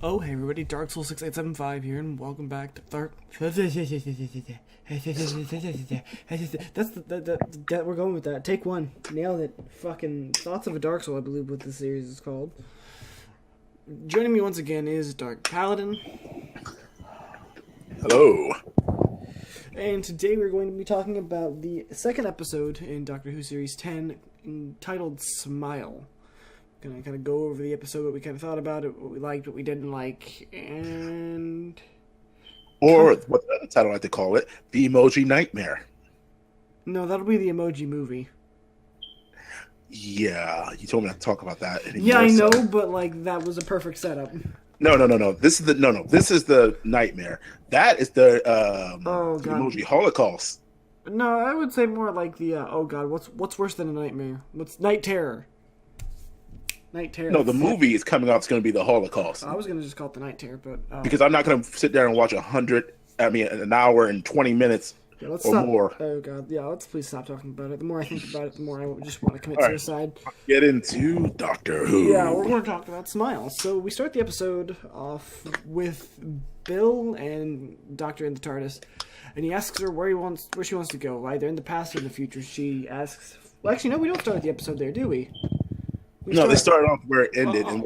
Oh, hey everybody, Darksoul 6875 here, and welcome back to Dark. That's that we're going with that. Take one, nailed it. Fucking Thoughts of a Dark Soul, I believe what the series is called. Joining me once again is Dark Paladin. Hello. And today we're going to be talking about the second episode in Doctor Who Series 10, entitled Smile. Gonna kind of go over the episode, what we kind of thought about it, what we liked, what we didn't like, and... Or what the title I like to call it, The Emoji Nightmare. No, that'll be the Emoji Movie. Yeah, you told me not to talk about that anymore. Yeah, I know, but like that was a perfect setup. No. This is the Nightmare. That is the the Emoji Holocaust. No, I would say more like the oh god, what's worse than a nightmare? What's Night Terror? Night Terror. No, the movie is coming out. It's going to be the Holocaust. I was going to just call it the Night Terror, but because I'm not going to sit there and watch an hour and 20 minutes or stop. more. Oh god, yeah. Let's please stop talking about it. The more I think about it, the more I just want to commit suicide. Get into Doctor Who. Yeah, we're going to talk about Smile. So we start the episode off with Bill and Doctor in the TARDIS, and he asks her where she wants to go. Either in the past or in the future. She asks. Well, actually, no, we don't start the episode there, do we? They started off where it ended, and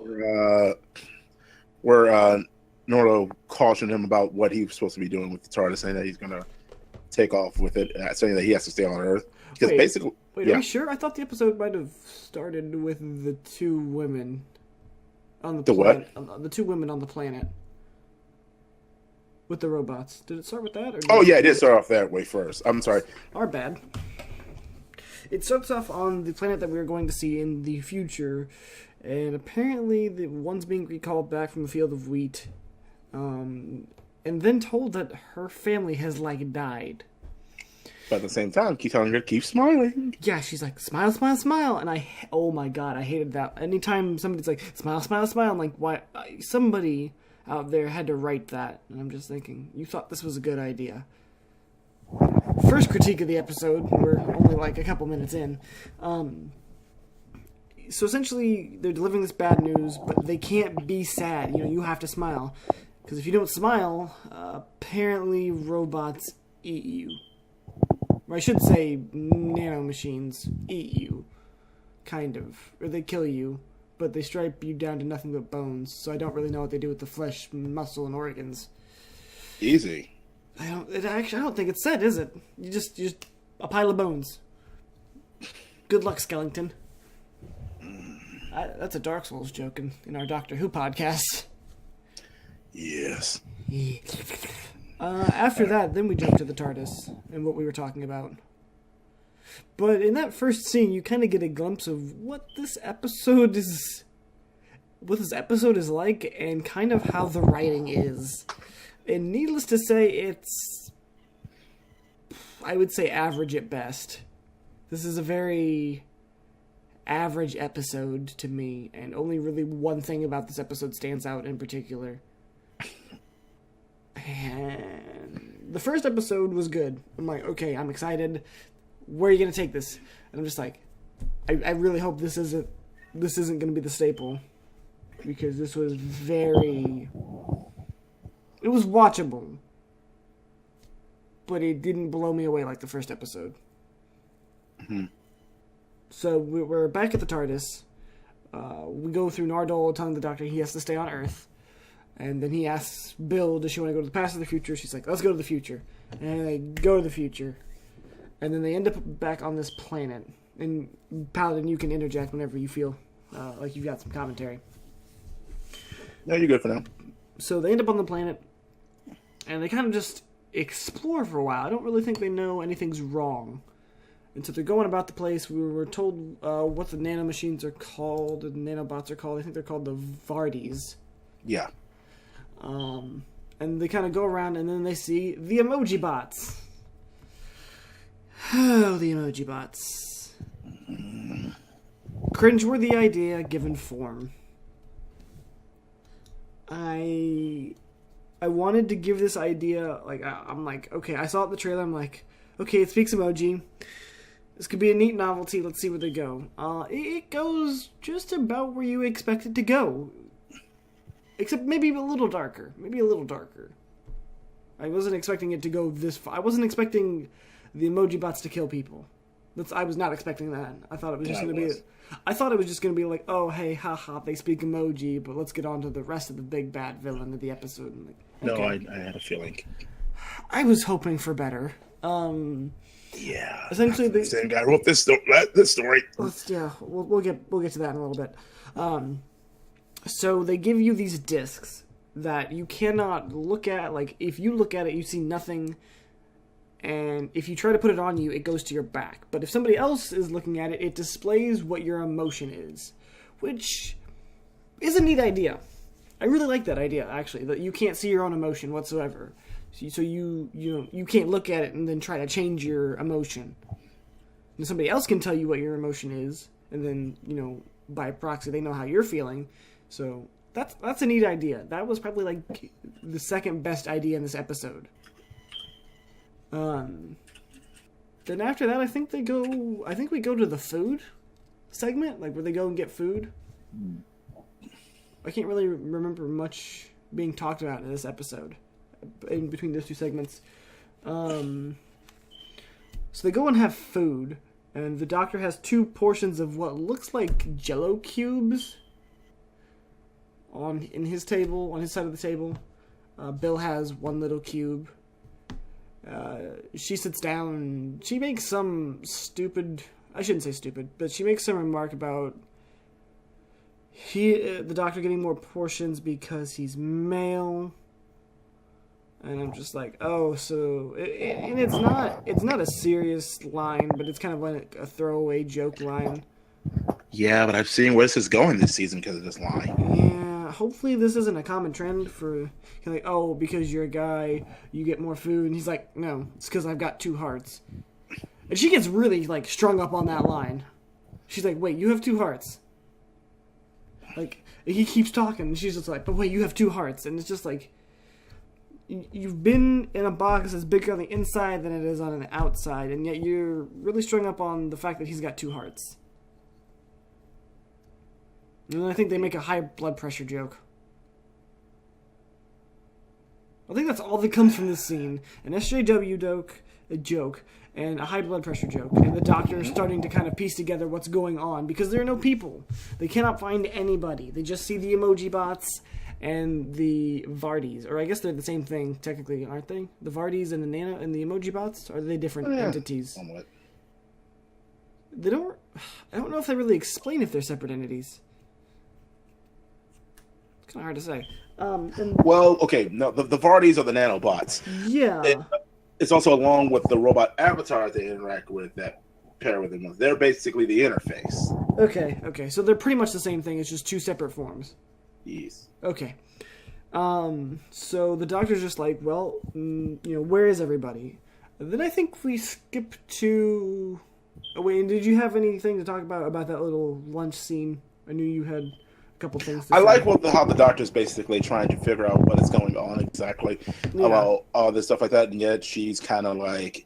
we're Nordo cautioned him about what he was supposed to be doing with the TARDIS, saying that he's going to take off with it, saying that he has to stay on Earth. Because Wait, are we sure? I thought the episode might have started with the two women on the planet. The two women on the planet with the robots. Did it start with that? It did start off that way first. I'm sorry. Our bad. It starts off on the planet that we're going to see in the future, and apparently the one's being recalled back from the field of wheat, and then told that her family has, died. But at the same time, keep telling her to keep smiling. Yeah, she's like, smile, smile, smile, and oh my god, I hated that. Anytime somebody's like, smile, smile, smile, I'm like, why? Somebody out there had to write that, and I'm just thinking, you thought this was a good idea. First critique of the episode, we're only a couple minutes in. So essentially, they're delivering this bad news, but they can't be sad. You have to smile. Because if you don't smile, apparently robots eat you. Or I should say, nanomachines eat you. Kind of. Or they kill you, but they stripe you down to nothing but bones. So I don't really know what they do with the flesh, muscle, and organs. Easy. I don't think it's said, is it? You just a pile of bones. Good luck, Skellington. That's a Dark Souls joke in our Doctor Who podcast. Yes. After that, then we jump to the TARDIS and what we were talking about. But in that first scene, you kind of get a glimpse of what this episode is like, and kind of how the writing is. And needless to say, it's, I would say, average at best. This is a very average episode to me, and only really one thing about this episode stands out in particular. And the first episode was good. I'm like, okay, I'm excited. Where are you going to take this? And I'm just like, I really hope this isn't going to be the staple. Because this was it was watchable, but it didn't blow me away like the first episode. Mm-hmm. So we're back at the TARDIS. We go through Nardole telling the Doctor he has to stay on Earth. And then he asks Bill, does she want to go to the past or the future? She's like, let's go to the future. And they go to the future. And then they end up back on this planet. And Paladin, you can interject whenever you feel like you've got some commentary. No, you're good for now. So they end up on the planet. And they kind of just explore for a while. I don't really think they know anything's wrong. And so they're going about the place. We were told what the nanomachines are called, the nanobots are called. I think they're called the Vardis. Yeah. And they kind of go around, and then they see the emoji bots. Oh, the emoji bots. Cringeworthy idea given form. I wanted to give this idea, I'm like, okay, I saw it in the trailer, I'm like, okay, it speaks emoji. This could be a neat novelty, let's see where they go. It goes just about where you expect it to go. Except maybe a little darker. Maybe a little darker. I wasn't expecting it to go this far. I wasn't expecting the emoji bots to kill people. I was not expecting that. I thought it was just going to be... I thought it was just going to be like, oh, hey, haha, they speak emoji, but let's get on to the rest of the big bad villain of the episode. And like, okay. No, I had a feeling. I was hoping for better. Yeah. Essentially, the same guy wrote this story. We'll get to that in a little bit. So they give you these discs that you cannot look at. Like, if you look at it, you see nothing. And if you try to put it on you, it goes to your back. But if somebody else is looking at it, it displays what your emotion is. Which is a neat idea. I really like that idea, actually. That you can't see your own emotion whatsoever. So you can't look at it and then try to change your emotion. And somebody else can tell you what your emotion is. And then, by proxy, they know how you're feeling. So that's a neat idea. That was probably like the second best idea in this episode. Then after that, I think we go to the food segment, like where they go and get food. I can't really remember much being talked about in this episode, in between those two segments. So they go and have food, and the doctor has 2 portions of what looks like Jello cubes on his side of the table. Bill has 1 little cube. She sits down and she makes some I shouldn't say stupid, but she makes some remark about the doctor getting more portions because he's male. And I'm just like, oh, so... and it's not a serious line, but it's kind of like a throwaway joke line. Yeah, but I've seen where this is going this season because of this line. Yeah, hopefully this isn't a common trend for... like, oh, because you're a guy, you get more food. And he's like, no, it's because I've got 2 hearts. And she gets really, like, strung up on that line. She's like, wait, you have 2 hearts. Like, he keeps talking, and she's just like, but wait, you have 2 hearts. And it's just like... You've been in a box that's bigger on the inside than it is on the outside, and yet you're really strung up on the fact that he's got 2 hearts. And I think they make a high blood pressure joke. I think that's all that comes from this scene. An SJW joke, and a high blood pressure joke. And the doctor is starting to kind of piece together what's going on, because there are no people. They cannot find anybody. They just see the emoji bots and the Vardis, or I guess they're the same thing technically, aren't they? The Vardis and the Nano and the emoji bots, or are they different entities? Somewhat. I don't know if they really explain if they're separate entities. It's kind of hard to say. Well, okay, no, the Vardis are the nanobots. Yeah. It's also along with the robot avatars they interact with that pair with them. They're basically the interface. Okay, so they're pretty much the same thing. It's just 2 separate forms. Yes. Okay. So the doctor's just like, well, where is everybody? And then I think we skip to... Oh, wait, and did you have anything to talk about that little lunch scene? I knew you had a couple things to say. I like how the doctor's basically trying to figure out what is going on exactly about all this stuff like that, and yet she's kind of like,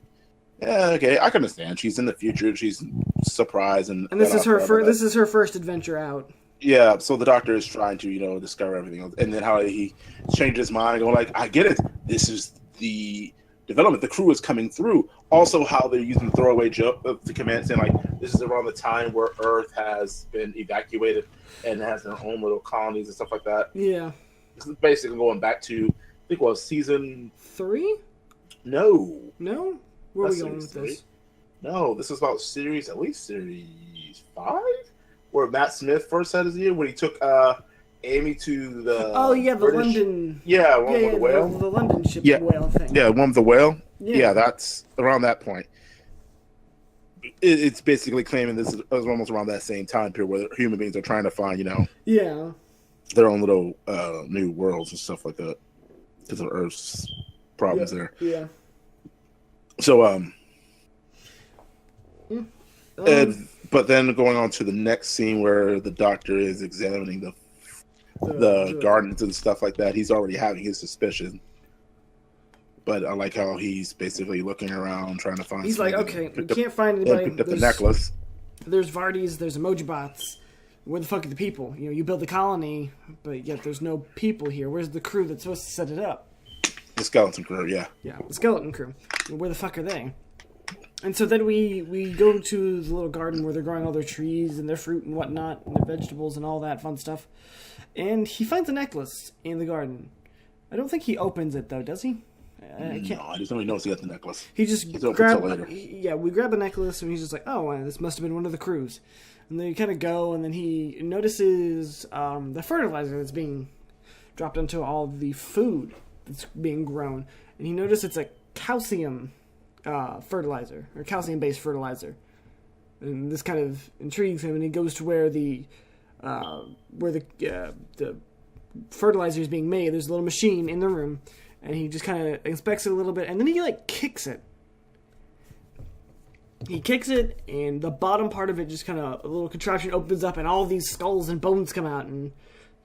yeah, okay, I can understand. She's in the future. She's surprised, and this is her first adventure out. Yeah, so the doctor is trying to, discover everything else. And then how he changed his mind, going like, I get it. This is the development. The crew is coming through. Also, how they're using the throwaway joke of the command saying, like, this is around the time where Earth has been evacuated and has their own little colonies and stuff like that. Yeah. This is basically going back to, I think it was season... 3? No. No? Where are we going with this? No, this is about series 5? Where Matt Smith first had his year, when he took Amy to the the British... London... Yeah, one with the whale. The London ship whale thing. Yeah, one with the whale. Yeah, that's around that point. It's basically claiming this is almost around that same time period where human beings are trying to find, their own little new worlds and stuff like that because of Earth's problems there. Yeah. So, but then going on to the next scene where the doctor is examining the gardens and stuff like that, he's already having his suspicion. But I like how he's basically looking around trying to find. He's like, okay, we can't find anybody. Picked up the necklace. There's Vardis, there's emoji bots. where the fuck are the people? You know, you build the colony, but yet there's no people here. Where's the crew that's supposed to set it up? The skeleton crew, yeah. Yeah, the skeleton crew. Where the fuck are they? And so then we go to the little garden where they're growing all their trees and their fruit and whatnot, and their vegetables and all that fun stuff. And he finds a necklace in the garden. I don't think he opens it, though, does he? I just don't even notice he got the necklace. He just grabbed... Yeah, we grab the necklace, and he's just like, oh, this must have been one of the crews. And then you kind of go, and then he notices the fertilizer that's being dropped onto all the food that's being grown. And he notices it's a calcium fertilizer, or calcium-based fertilizer. And this kind of intrigues him, and he goes to where the fertilizer is being made. There's a little machine in the room, and he just kind of inspects it a little bit, and then he, like, kicks it. He kicks it, and the bottom part of it just kind of, a little contraption opens up, and all these skulls and bones come out, and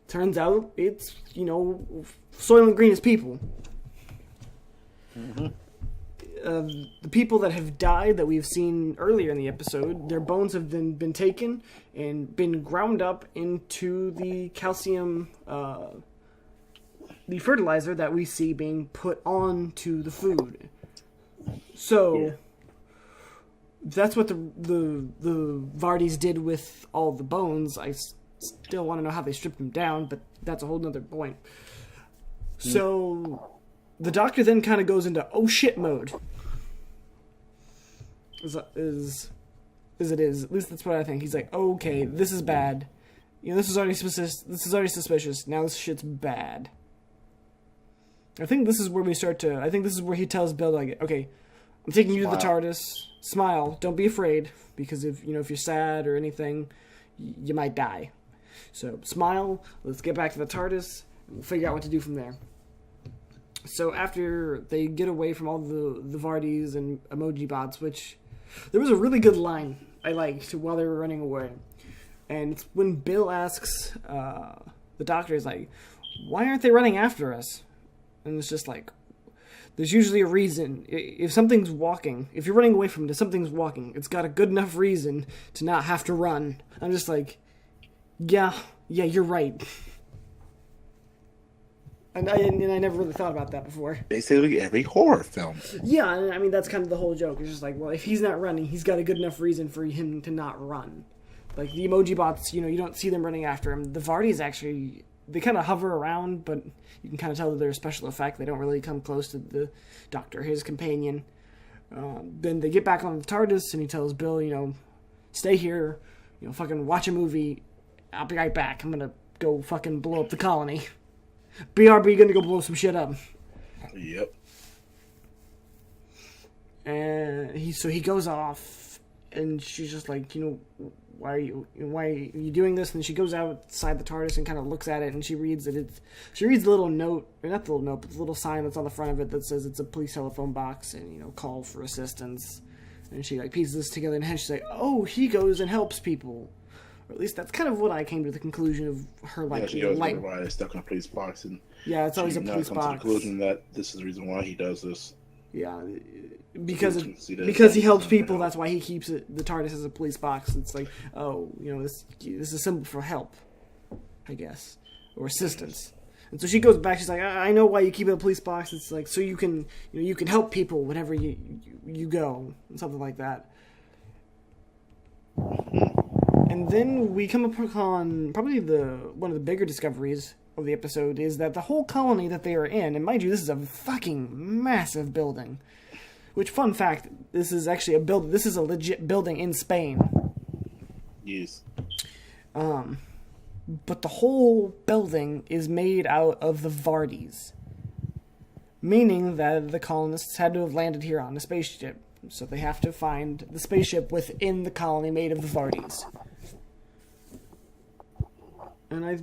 turns out it's, you know, Soylent Green is people. Mm-hmm. The people that have died that we've seen earlier in the episode, their bones have then been taken and been ground up into the calcium, the fertilizer that we see being put onto the food. So, that's what the Vardis did with all the bones. I still want to know how they stripped them down, but that's a whole nother point. So, the Doctor then kind of goes into oh shit mode. As it is. At least that's what I think. He's like, okay, this is bad. You know, this is already suspicious. Now this shit's bad. I think this is where we start to... I think this is where he tells Bill, like, okay, I'm taking you to the TARDIS. Smile. Don't be afraid. Because if you're sad or anything, you might die. So, smile. Let's get back to the TARDIS. And we'll figure out what to do from there. So after they get away from all the Vardis and emoji bots, which... There was a really good line I liked while they were running away. And it's when Bill asks the Doctor, is like, why aren't they running after us? And it's just like, there's usually a reason. If something's walking, if you're running away from it, if something's walking, it's got a good enough reason to not have to run. I'm just like, yeah, you're right. And I never really thought about that before. Basically every horror film. Yeah, I mean, that's kind of the whole joke. It's just like, well, if he's not running, he's got a good enough reason for him to not run. Like, the emoji bots, you don't see them running after him. The Vardis actually, they kind of hover around, but you can kind of tell that they're a special effect. They don't really come close to the Doctor, his companion. Then they get back on the TARDIS, and he tells Bill, stay here, fucking watch a movie. I'll be right back. I'm gonna go fucking blow up the colony. BRB gonna go blow some shit up. Yep. And he goes off, and she's just like, why are you doing this? And she goes outside the TARDIS and kind of looks at it, and she reads that she reads the little note, or not the little note, but the little sign that's on the front of it that says it's a police telephone box, and call for assistance. And she pieces this together, and she's like, oh, he goes and helps people. Or at least that's kind of what I came to the conclusion of her, she goes why they're stuck in a police box, and it's always a police box. To the conclusion that this is the reason why he does this. Yeah, because he helps people. That's why he keeps the TARDIS as a police box. It's like, this is a symbol for help, I guess, or assistance. And so she goes back. She's like, I know why you keep it a police box. It's like so you can help people whenever you go, and something like that. And then we come upon probably one of the bigger discoveries of the episode is that the whole colony that they are in, and mind you, this is a fucking massive building. Which, fun fact, this is actually this is a legit building in Spain. Yes. But the whole building is made out of the Vardis. Meaning that the colonists had to have landed here on a spaceship. So they have to find the spaceship within the colony made of the Vardis. And I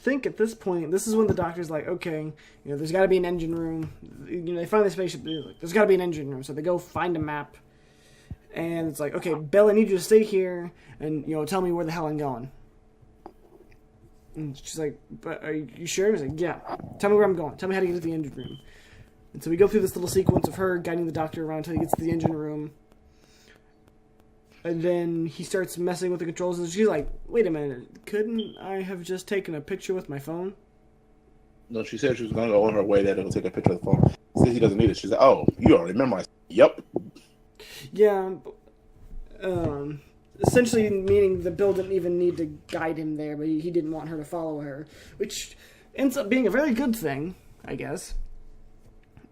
think at this point, this is when the Doctor's like, okay, there's got to be an engine room. They find the spaceship. There's got to be an engine room. So they go find a map. And it's like, okay, Belle, I need you to stay here and, tell me where the hell I'm going. And she's like, but are you sure? He's like, yeah. Tell me where I'm going. Tell me how to get to the engine room. And so we go through this little sequence of her guiding the Doctor around until he gets to the engine room. And then he starts messing with the controls, and she's like, wait a minute, couldn't I have just taken a picture with my phone? No, she said she was going to go on her way there to go take a picture of the phone. Since he doesn't need it, she's like, oh, you already memorized. Yep. Yeah, essentially meaning the Bill didn't even need to guide him there, but he didn't want her to follow her, which ends up being a very good thing, I guess.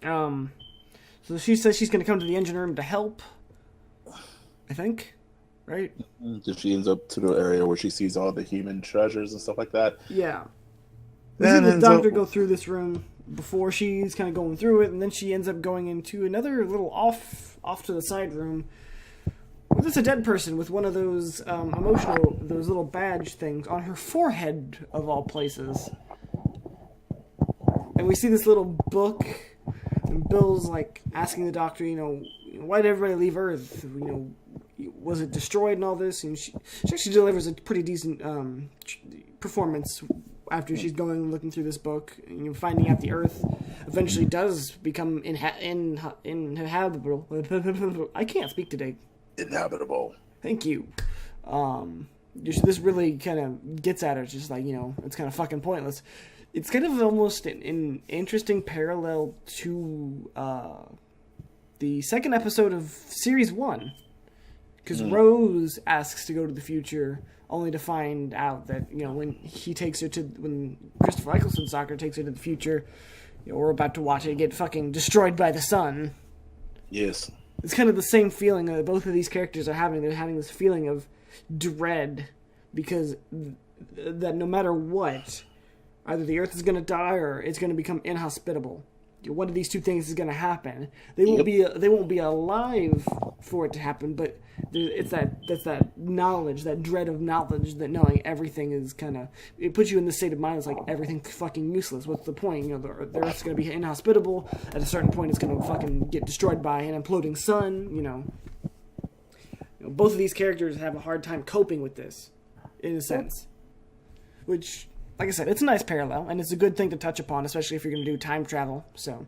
So she says she's going to come to the engine room to help, I think, right? So she ends up to the area where she sees all the human treasures and stuff like that. Yeah. We see the doctor go through this room before she's kind of going through it, and then she ends up going into another little off to the side room. Well, there's a dead person with one of those those little badge things on her forehead, of all places. And we see this little book, and Bill's like asking the doctor, why did everybody leave Earth? Was it destroyed and all this? And she actually delivers a pretty decent performance after she's going and looking through this book, and finding out the Earth eventually does become inhabitable. I can't speak today. Inhabitable. Thank you. This really kind of gets at it. It's just like, it's kind of fucking pointless. It's kind of almost an interesting parallel to the second episode of Series 1. Because Rose asks to go to the future, only to find out that, when Christopher Eccleston's doctor takes her to the future, we're about to watch it get fucking destroyed by the sun. Yes. It's kind of the same feeling that both of these characters are having. They're having this feeling of dread, because that no matter what, either the Earth is going to die or it's going to become inhospitable. One of these two things is going to happen. They won't be alive for it to happen, but it's that knowledge, that dread of knowledge, that knowing everything is it puts you in the state of mind. It's like everything's fucking useless. What's the point? The Earth's going to be inhospitable. At a certain point, it's going to fucking get destroyed by an imploding sun. Both of these characters have a hard time coping with this, in a sense, which. Like I said, it's a nice parallel, and it's a good thing to touch upon, especially if you're going to do time travel. So,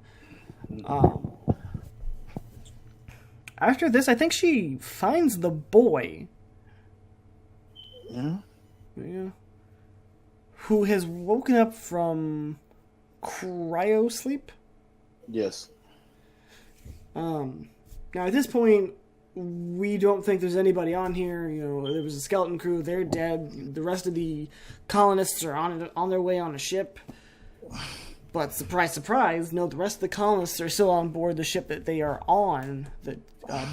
after this, I think she finds the boy. Yeah? Yeah. Who has woken up from cryo sleep? Yes. Now, at this point, we don't think there's anybody on here. There was a skeleton crew. They're dead. The rest of the colonists are on their way on a ship. But surprise, surprise, no, the rest of the colonists are still on board the ship that they are on, that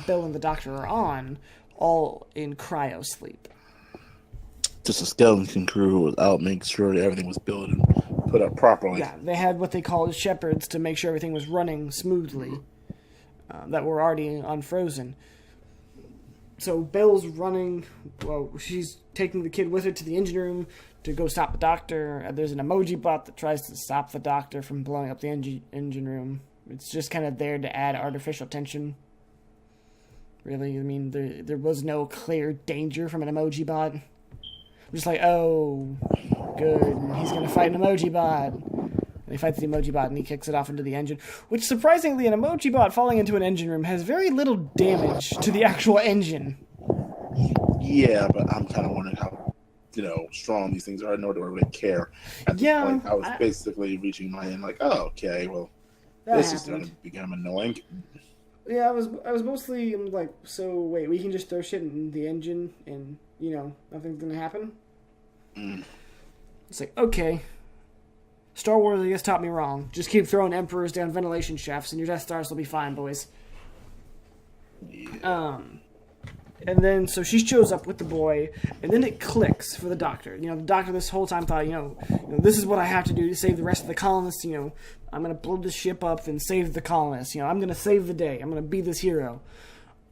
Bill and the doctor are on, all in cryo sleep. Just a skeleton crew who was out making sure that everything was built and put up properly. Yeah, they had what they called shepherds to make sure everything was running smoothly, that were already unfrozen. So Bill's running. Well, she's taking the kid with her to the engine room to go stop the doctor. There's an emoji bot that tries to stop the doctor from blowing up the engine room. It's just kind of there to add artificial tension. Really, I mean, there was no clear danger from an emoji bot. I'm just like, oh, good. He's gonna fight an emoji bot. And he fights the emoji bot and he kicks it off into the engine. Which, surprisingly, an emoji bot falling into an engine room has very little damage to the actual engine. Yeah, but I'm kind of wondering how, strong these things are. I know they don't really care. At this point, I was basically reaching my end like, oh, okay, well, this is going to become annoying. Yeah, I was mostly like, so wait, we can just throw shit in the engine and, nothing's going to happen? It's like, okay. Star Wars, I guess, taught me wrong. Just keep throwing Emperors down ventilation shafts, and your Death Stars will be fine, boys. Yeah. And then, so she shows up with the boy, and then it clicks for the doctor. The doctor this whole time thought, this is what I have to do to save the rest of the colonists. I'm going to blow this ship up and save the colonists. I'm going to save the day. I'm going to be this hero.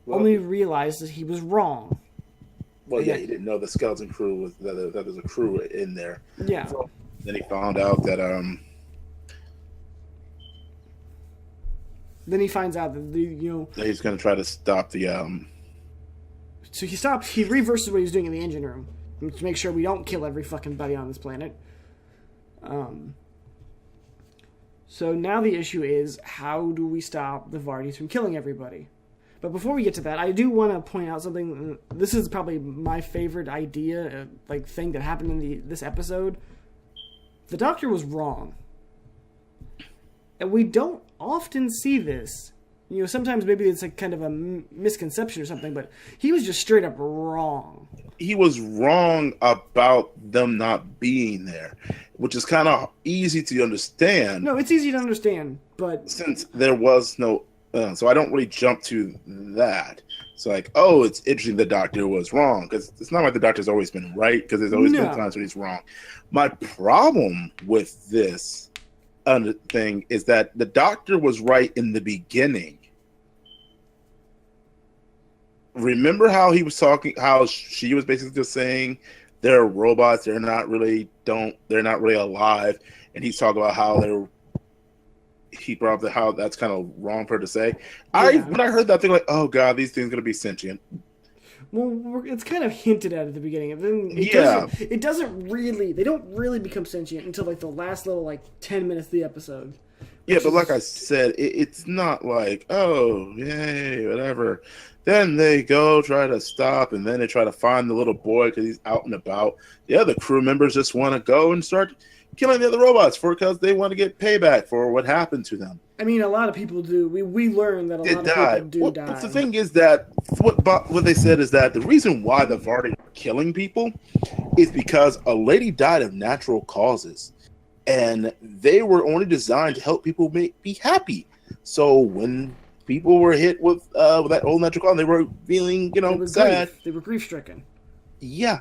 Well, only realized that he was wrong. Well, yeah, he didn't know the skeleton crew was that there's a crew in there. Yeah. So then he found out that Then he finds out that that he's going to try to stop the So he reverses what he was doing in the engine room to make sure we don't kill every fucking buddy on this planet. So now the issue is, how do we stop the Vardis from killing everybody? But before we get to that, I do want to point out something. This is probably my favorite idea, thing that happened in this episode. The Doctor was wrong. And we don't often see this. Sometimes maybe it's kind of a misconception or something, but he was just straight up wrong. He was wrong about them not being there, which is kind of easy to understand. No, it's easy to understand, but... Since there was no... so I don't really jump to that. It's it's interesting the Doctor was wrong, because it's not like the Doctor's always been right, because there's always been times when he's wrong. My problem with this thing is that the Doctor was right in the beginning. Remember how he was talking, how she was basically just saying they're robots, they're not really alive, and he's talking about how he brought up how that's kind of wrong for her to say. When I heard that thing, oh god, these things are gonna be sentient. Well, it's kind of hinted at the beginning, and then it doesn't really. They don't really become sentient until the last little 10 minutes of the episode. Yeah, but like I said, it's not oh yay, whatever. Then they go try to stop, and then they try to find the little boy because he's out and about. The other crew members just want to go and start killing the other robots because they want to get payback for what happened to them. I mean, a lot of people do. We learned that a lot of people do die. But the thing is that what they said is that the reason why the Vardy are killing people is because a lady died of natural causes, and they were only designed to help people be happy. So when people were hit with that old natural cause, they were feeling sad. They were grief stricken. Yeah.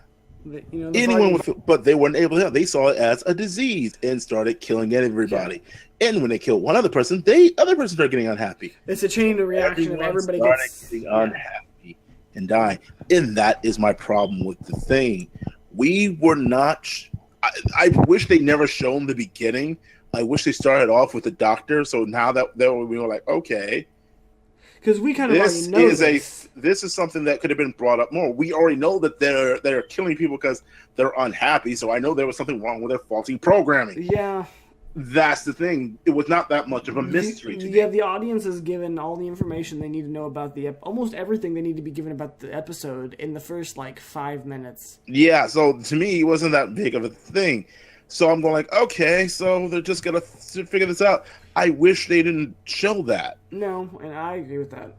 Anyone but they weren't able to help. They saw it as a disease and started killing everybody. Yeah. And when they killed one other person, other person started getting unhappy. It's a chain of reaction of everybody getting unhappy and dying. And that is my problem with the thing. We were not. I wish they never shown the beginning. I wish they started off with the Doctor. So now that we were okay. Because we kind of already know this is something that could have been brought up more. We already know that they're killing people because they're unhappy. So I know there was something wrong with their faulty programming. Yeah, that's the thing. It was not that much of a mystery to me. Yeah, the audience is given all the information they need to know about almost everything they need to be given about the episode in the first 5 minutes. Yeah, so to me, it wasn't that big of a thing. So I'm going okay, so they're just gonna figure this out. I wish they didn't show that. No, and I agree with that.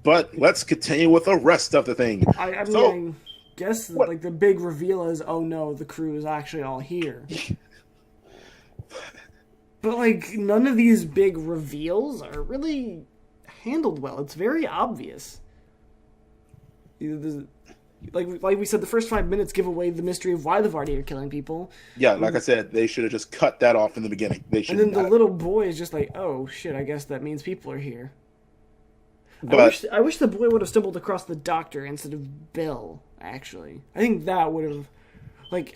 But let's continue with the rest of the thing. I guess the big reveal is, oh no, the crew is actually all here. But none of these big reveals are really handled well. It's very obvious. Like we said, the first 5 minutes give away the mystery of why the Vardy are killing people. Yeah, like I said, they should have just cut that off in the beginning. And then the little boy is just oh shit, I guess that means people are here. But I wish the boy would have stumbled across the Doctor instead of Bill, actually. I think that would have,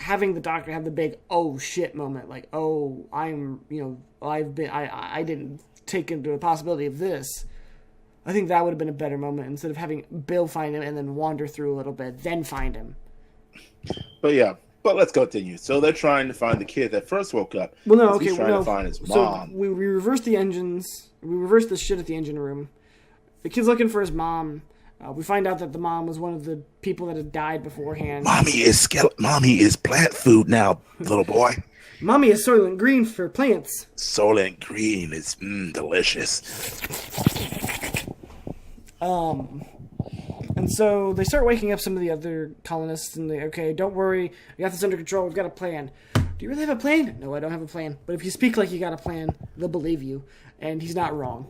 having the Doctor have the big oh shit moment, I didn't take into the possibility of this. I think that would have been a better moment instead of having Bill find him and then wander through a little bit, then find him. But let's continue. So they're trying to find the kid that first woke up. Well, no, okay. He's trying to find his mom. So we reversed the engines. We reversed the shit at the engine room. The kid's looking for his mom. We find out that the mom was one of the people that had died beforehand. Mommy is plant food now, little boy. Mommy is Soylent Green for plants. Soylent Green is delicious. And so they start waking up some of the other colonists, and don't worry, we got this under control, we've got a plan. Do you really have a plan? No, I don't have a plan. But if you speak like you got a plan, they'll believe you. And he's not wrong.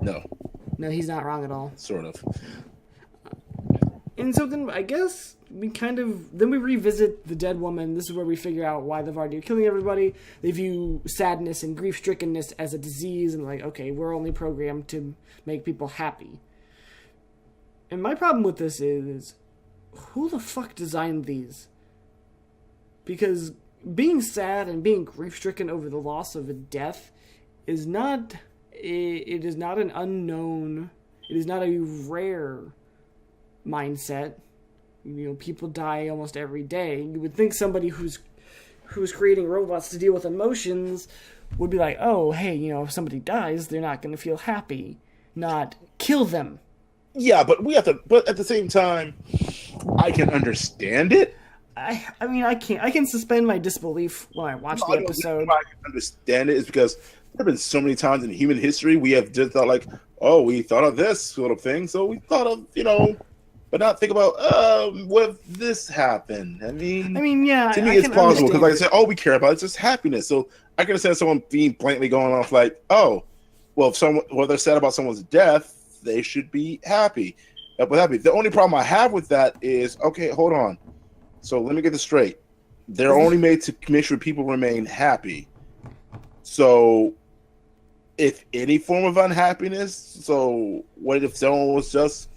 No, he's not wrong at all. Sort of. And so then, I guess, we revisit the dead woman. This is where we figure out why the Vardy are killing everybody. They view sadness and grief-strickenness as a disease, and we're only programmed to make people happy. And my problem with this is, who the fuck designed these? Because being sad and being grief-stricken over the loss of a death is not... It is not an unknown... It is not a rare mindset. People die almost every day. You would think somebody who's creating robots to deal with emotions would be oh, hey, if somebody dies, they're not going to feel happy. not kill them. Yeah, but we have to. But at the same time, I can understand it. I mean, I can suspend my disbelief when I watch the episode. Why I can understand it is because there have been so many times in human history we have just thought like, oh, we thought of this sort of thing, so we thought of, but not think about what if this happened. I mean, yeah, to me it's plausible because, like I said, all we care about is just happiness. So I can understand someone being blatantly going off like, oh, well, if they're sad about someone's death, they should be happy. The only problem I have with that is, okay, hold on. So let me get this straight. They're only made to make sure people remain happy. So if any form of unhappiness, so what if someone was just,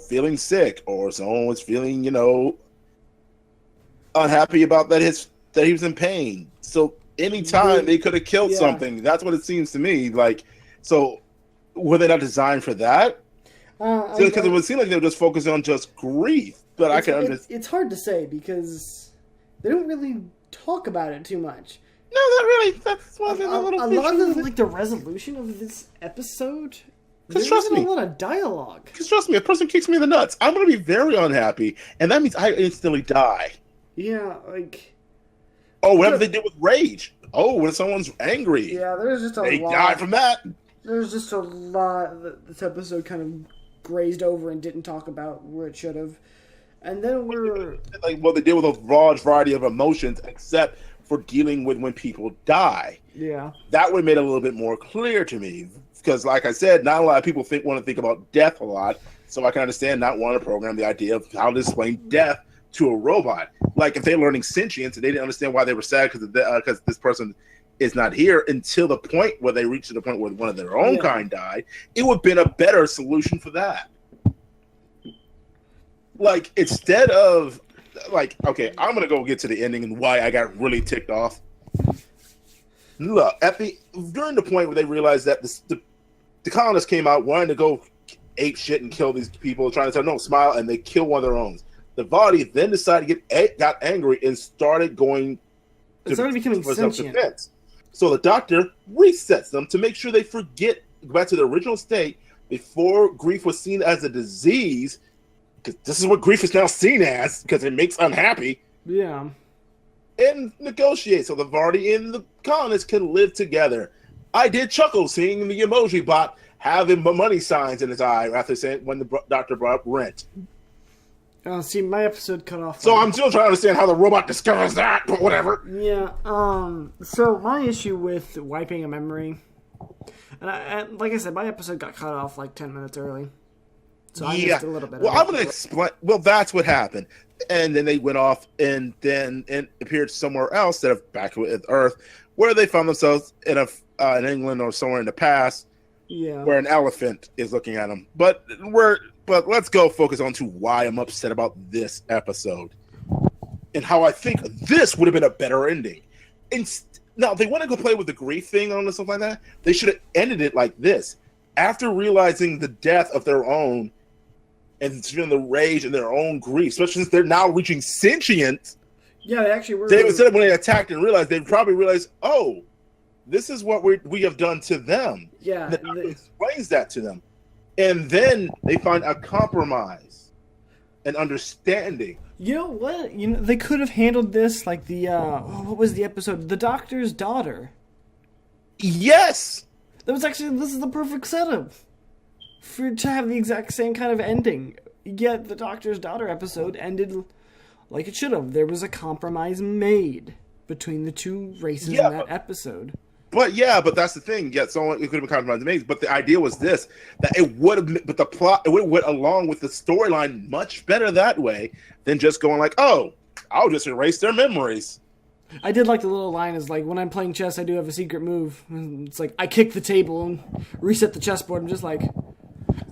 feeling sick, or someone was feeling, unhappy about that he was in pain. So anytime they could have killed something. That's what it seems to me. Like, so were they not designed for that? Because it would seem like they were just focused on just grief. But I can understand. It's hard to say because they don't really talk about it too much. No, not really. That's one of the little. A lot of the resolution of this episode. There's trust me, a lot of dialogue. Because trust me, a person kicks me in the nuts, I'm going to be very unhappy, and that means I instantly die. Yeah, like. Oh, whatever they did with rage. Oh, when someone's angry. Yeah, there's just a lot. They die from that. There's just a lot that this episode kind of grazed over and didn't talk about where it should have. And then we're like, well, they deal with a large variety of emotions, except for dealing with when people die. Yeah, that would have made it a little bit more clear to me. Because, like I said, not a lot of people want to think about death a lot, so I can understand not wanting to program the idea of how to explain death to a robot. Like if they're learning sentience and they didn't understand why they were sad because this person is not here until the point where they reach to the point where one of their own kind died, it would have been a better solution for that. Like, instead of, like, okay, I'm going to go get to the ending and why I got really ticked off. Look, during the point where they realized that the colonists came out wanting to go ape shit and kill these people, trying to tell no, smile, and they kill one of their own. The Vardy then decided got angry and started going becoming sentient. Defense. So the doctor resets them to make sure they go back to the original state before grief was seen as a disease. Because this is what grief is now seen as, because it makes unhappy. Yeah. And negotiate so the Vardy and the colonists can live together. I did chuckle seeing the emoji bot having money signs in his eye after saying when the doctor brought up rent. See, my episode cut off. So I'm still trying to understand how the robot discovers that, but whatever. Yeah. So my issue with wiping a memory, and like I said, my episode got cut off like 10 minutes early. So I missed a little bit. Well, I'm going to explain. Well, that's what happened. And then they went off and appeared somewhere else instead of back with Earth, where they found themselves in England or somewhere in the past, where an elephant is looking at them. But let's go focus on to why I'm upset about this episode and how I think this would have been a better ending. Now, if they want to go play with the grief thing on and stuff like that, they should have ended it like this. After realizing the death of their own and feeling the rage and their own grief, especially since they're now reaching sentience. Yeah, they actually were. Instead of when they attacked and realized, they probably realized, oh, this is what we have done to them. Yeah. And the doctor explains that to them. And then they find a compromise, an understanding. You know what? They could have handled this like what was the episode? The Doctor's Daughter. Yes! This is the perfect setup to have the exact same kind of ending. Yet the Doctor's Daughter episode ended like it should have. There was a compromise made between the two races in that episode. But that's the thing. Yeah, so it could have been compromised made. But the idea was this: that it would have, but the plot it would have went along with the storyline much better that way than just going like, oh, I'll just erase their memories. I did like the little line is like, when I'm playing chess, I do have a secret move. It's like, I kick the table and reset the chessboard. I'm just like,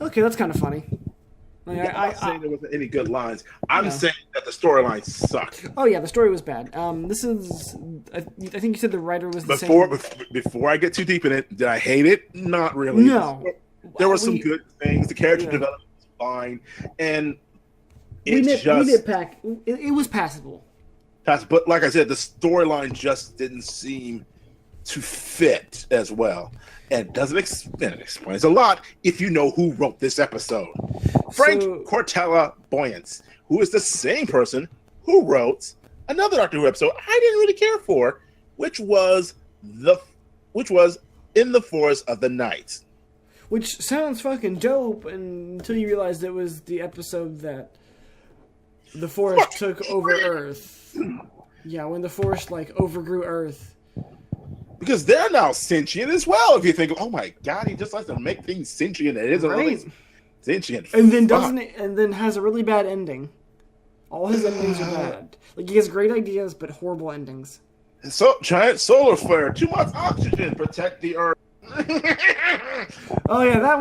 okay, that's kind of funny. Like, I'm not saying there wasn't any good lines. I'm saying that the storyline sucked. Oh, yeah, the story was bad. This is, I think you said the writer was the same. Before I get too deep in it, did I hate it? Not really. No. There were some good things. The character development was fine. And it was passable. But like I said, the storyline just didn't seem to fit as well. And it explains a lot if you know who wrote this episode. Frank Cortella Boyance, who is the same person who wrote another Doctor Who episode I didn't really care for, which was In the Forest of the Night. Which sounds fucking dope until you realized it was the episode that the forest took over Earth. Yeah, when the forest overgrew Earth. Because they're now sentient as well. If you think, oh my god, he just likes to make things sentient. It isn't really sentient. And then has a really bad ending. All his endings are bad. He has great ideas, but horrible endings. So giant solar flare, too much oxygen, protect the Earth. Oh yeah, that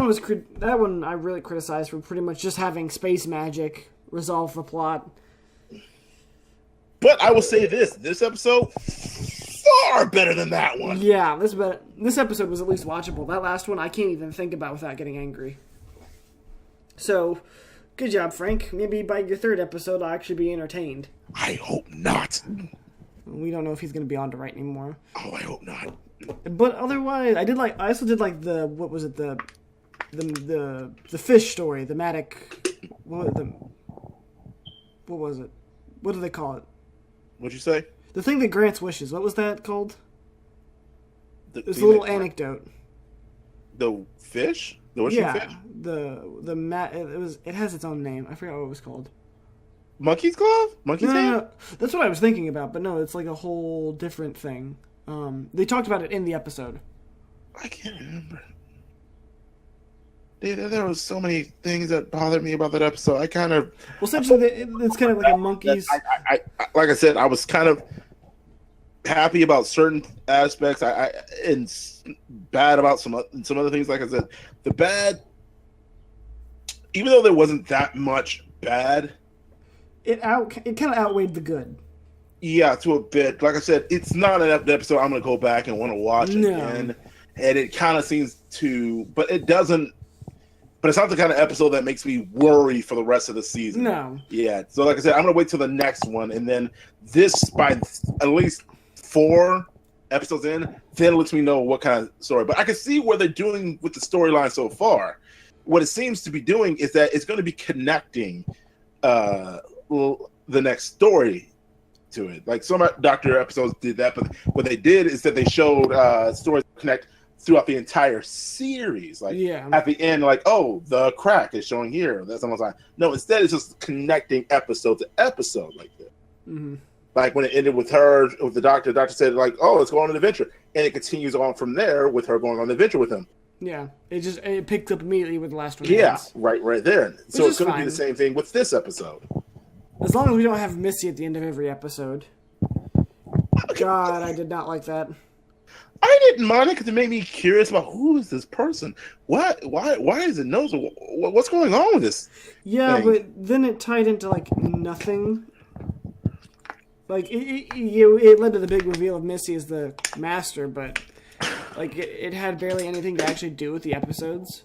one I really criticized for pretty much just having space magic resolve the plot. But I will say this episode far better than that one. Yeah, this episode was at least watchable. That last one I can't even think about without getting angry. So, good job, Frank. Maybe by your third episode I'll actually be entertained. I hope not. We don't know if he's going to be on to write anymore. Oh, I hope not. But otherwise, I also did the fish story, the Matic. What was it? What do they call it? What'd you say? The thing that grants wishes. What was that called? It's a little anecdote. The fish? The wishing fish? It has its own name. I forgot what it was called. Monkey's glove? Monkey's hand? No. That's what I was thinking about, but no, it's a whole different thing. They talked about it in the episode. I can't remember. There was so many things that bothered me about that episode. I kind of... Well, essentially, it's kind of like a monkey's... Like I said, I was kind of happy about certain aspects and bad about some other things. Like I said, the bad... Even though there wasn't that much bad... It kind of outweighed the good. Yeah, to a bit. Like I said, it's not an episode I'm going to go back and want to watch again. And it kind of seems to... But it doesn't... But it's not the kind of episode that makes me worry for the rest of the season. No. Yeah. So like I said, I'm going to wait till the next one. And then this, by at least 4 episodes in, then it lets me know what kind of story. But I can see what they're doing with the storyline so far. What it seems to be doing is that it's going to be connecting the next story to it. Like some Doctor episodes did that, but what they did is that they showed stories connect throughout the entire series. At the end, the crack is showing here. That's almost like, no, instead it's just connecting episode to episode like that. Mm-hmm. Like when it ended with the doctor said let's go on an adventure. And it continues on from there with her going on the adventure with him. Yeah. It picked up immediately with the last one. Yeah, right there. So it's going to be the same thing with this episode. As long as we don't have Missy at the end of every episode. God, I did not like that. I didn't mind it because it made me curious about who is this person. Why is it nose? What's going on with this? Yeah, thing? but then it tied into nothing. It led to the big reveal of Missy as the master, but it had barely anything to actually do with the episodes.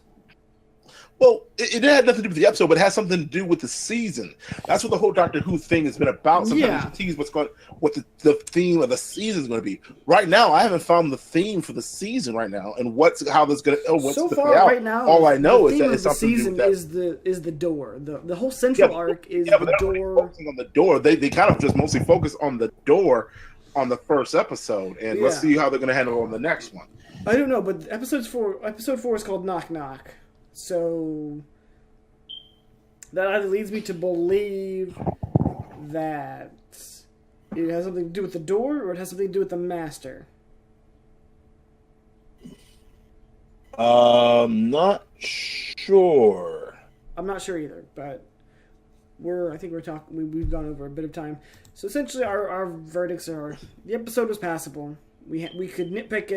Well, it had nothing to do with the episode, but it has something to do with the season. That's what the whole Doctor Who thing has been about. Sometimes you tease what the theme of the season is going to be. Right now, I haven't found the theme for the season right now, and how this going to so far out. Right now. All I know is that it's something to do with that. Is the door. The whole central arc is the door. Really focusing on the door. They kind of just mostly focus on the door on the first episode, and let's see how they're going to handle it on the next one. I don't know, but episode 4 is called Knock Knock. So that either leads me to believe that it has something to do with the door, or it has something to do with the master. Not sure. I'm not sure either, but we've gone over a bit of time. So essentially, our verdicts are: the episode was passable. We could nitpick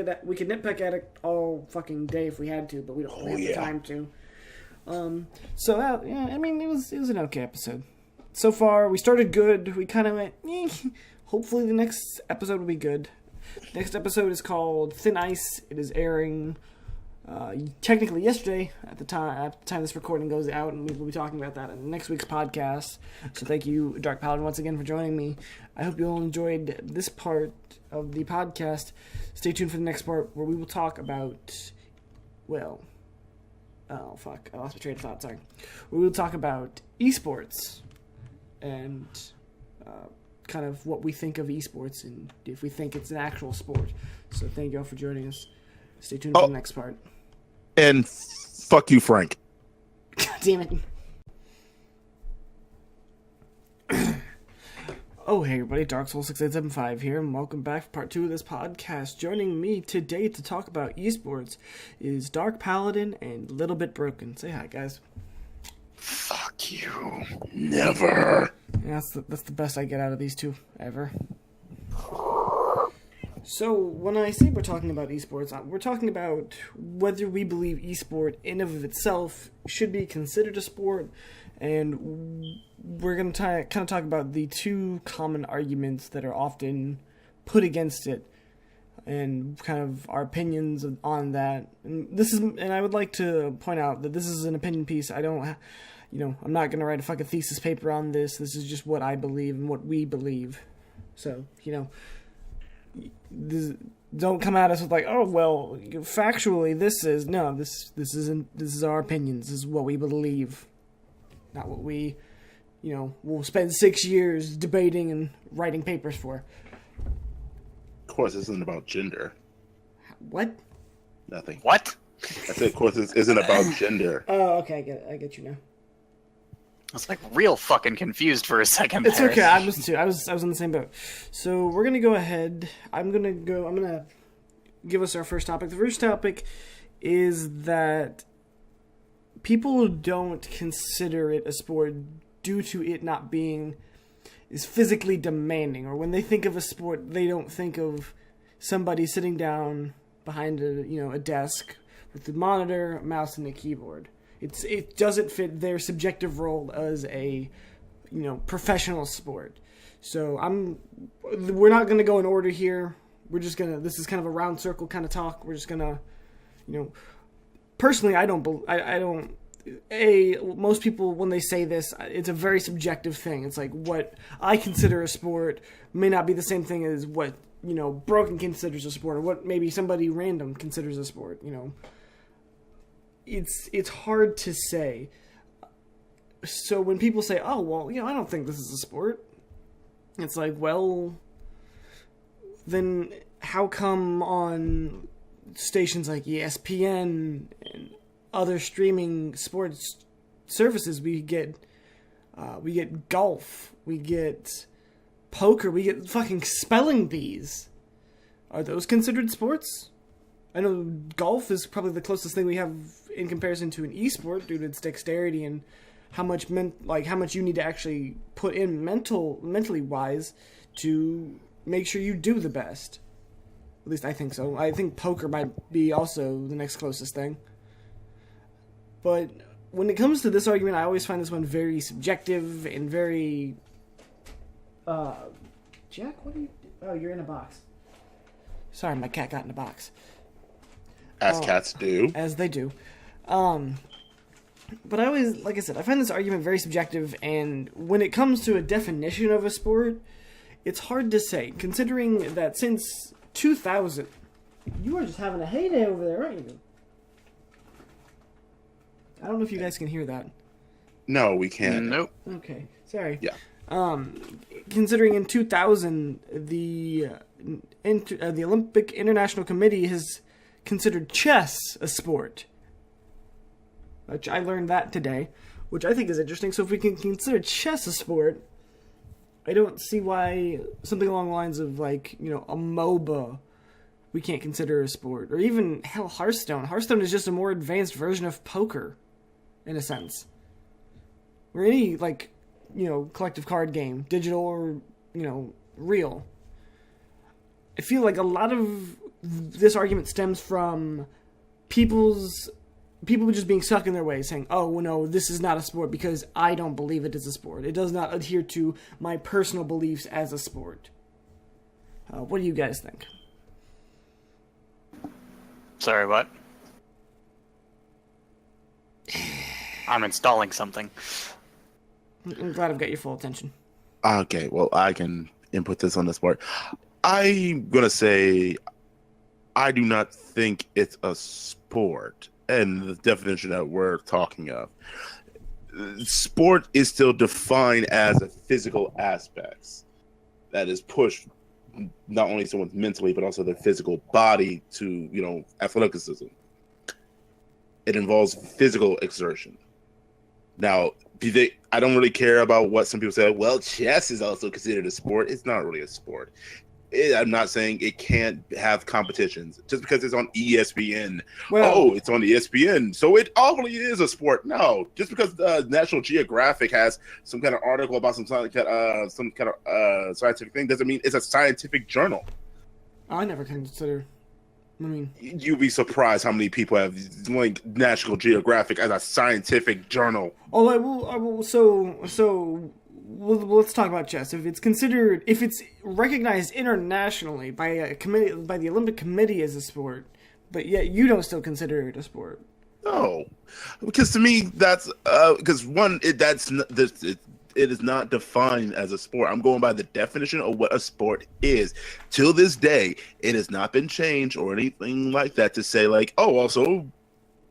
at it all fucking day if we had to, but we don't have the time to. It was an okay episode. So far, we started good. We kind of went, hopefully the next episode will be good. Next episode is called Thin Ice. It is airing technically yesterday at the time this recording goes out, and we will be talking about that in next week's podcast. So thank you, Dark Paladin, once again for joining me. I hope you all enjoyed this part of the podcast. Stay tuned for the next part where we will talk about, well, oh fuck, I lost my train of thought, sorry. We will talk about esports and kind of what we think of esports and if we think it's an actual sport. So thank you all for joining us. Stay tuned for the next part. And fuck you, Frank. God damn it. Oh, hey everybody, Darksoul 6875 here, and welcome back for part 2 of this podcast. Joining me today to talk about esports is Dark Paladin and Little Bit Broken. Say hi, guys. Fuck you. Never. Yeah, that's the best I get out of these two, ever. So, when I say we're talking about esports, we're talking about whether we believe esport in and of itself should be considered a sport, and we're going to kind of talk about the two common arguments that are often put against it, and kind of our opinions on that. And I would like to point out that this is an opinion piece. I don't, I'm not going to write a fucking thesis paper on this. This is just what I believe and what we believe. So, don't come at us with like, oh well, factually this is our opinions. This is what we believe, not what we, we'll spend 6 years debating and writing papers for. Of course, this isn't about gender. What? Nothing. What? I said, of course, this isn't about gender. Oh, okay, I get you now. I was like real fucking confused for a second. It's okay. I was too. I was in the same boat. So we're gonna go ahead. I'm gonna give us our first topic. The first topic is that people don't consider it a sport due to it not being is physically demanding, or when they think of a sport, they don't think of somebody sitting down behind a desk with a monitor, a mouse, and a keyboard. It doesn't fit their subjective role as a, professional sport. So we're not going to go in order here. We're just going to, this is kind of a round circle kind of talk. We're just going to, personally, most people, when they say this, it's a very subjective thing. It's like what I consider a sport may not be the same thing as what, Broken considers a sport, or what maybe somebody random considers a sport, It's hard to say. So when people say, oh, well, I don't think this is a sport, it's like, well, then how come on stations like ESPN and other streaming sports services we get golf, we get poker, we get fucking spelling bees? Are those considered sports? I know golf is probably the closest thing we have in comparison to an esport due to its dexterity and how much how much you need to actually put in mentally wise to make sure you do the best. At least I think so. I think poker might be also the next closest thing. But when it comes to this argument, I always find this one very subjective and very... Jack, what are you... Oh, you're in a box. Sorry, my cat got in a box. As cats do. As they do. But I always, like I said, I find this argument very subjective, and when it comes to a definition of a sport, it's hard to say, considering that since 2000... You are just having a heyday over there, aren't you? I don't know if you guys can hear that. No, we can't. Nope. Okay, sorry. Yeah. Considering in 2000, the Olympic International Committee has considered chess a sport. Which I learned that today, which I think is interesting. So if we can consider chess a sport, I don't see why something along the lines of a MOBA we can't consider a sport. Or even, hell, Hearthstone. Hearthstone is just a more advanced version of poker, in a sense. Or any, collective card game, digital or, real. I feel like a lot of this argument stems from people just being stuck in their ways, saying, oh, well, no, this is not a sport because I don't believe it is a sport. It does not adhere to my personal beliefs as a sport. What do you guys think? Sorry, what? I'm installing something. I'm glad I've got your full attention. Okay, well, I can input this on this part. I'm gonna say I do not think it's a sport, and the definition that we're talking of. Sport is still defined as a physical aspects that is pushed not only someone's mentally but also their physical body to athleticism. It involves physical exertion. Now, I don't really care about what some people say. Well, chess is also considered a sport. It's not really a sport. I'm not saying it can't have competitions just because it's on ESPN. Well, It's on ESPN, so it obviously is a sport. No, just because National Geographic has some kind of article about some kind of scientific thing doesn't mean it's a scientific journal. I never consider. I mean, You'd be surprised how many people have linked National Geographic as a scientific journal. Let's talk about chess. If it's recognized internationally by a committee, by the Olympic Committee as a sport, but yet you don't still consider it a sport. No, because to me that's because it is not defined as a sport. I'm going by the definition of what a sport is. Till this day, it has not been changed or anything like that to say like, also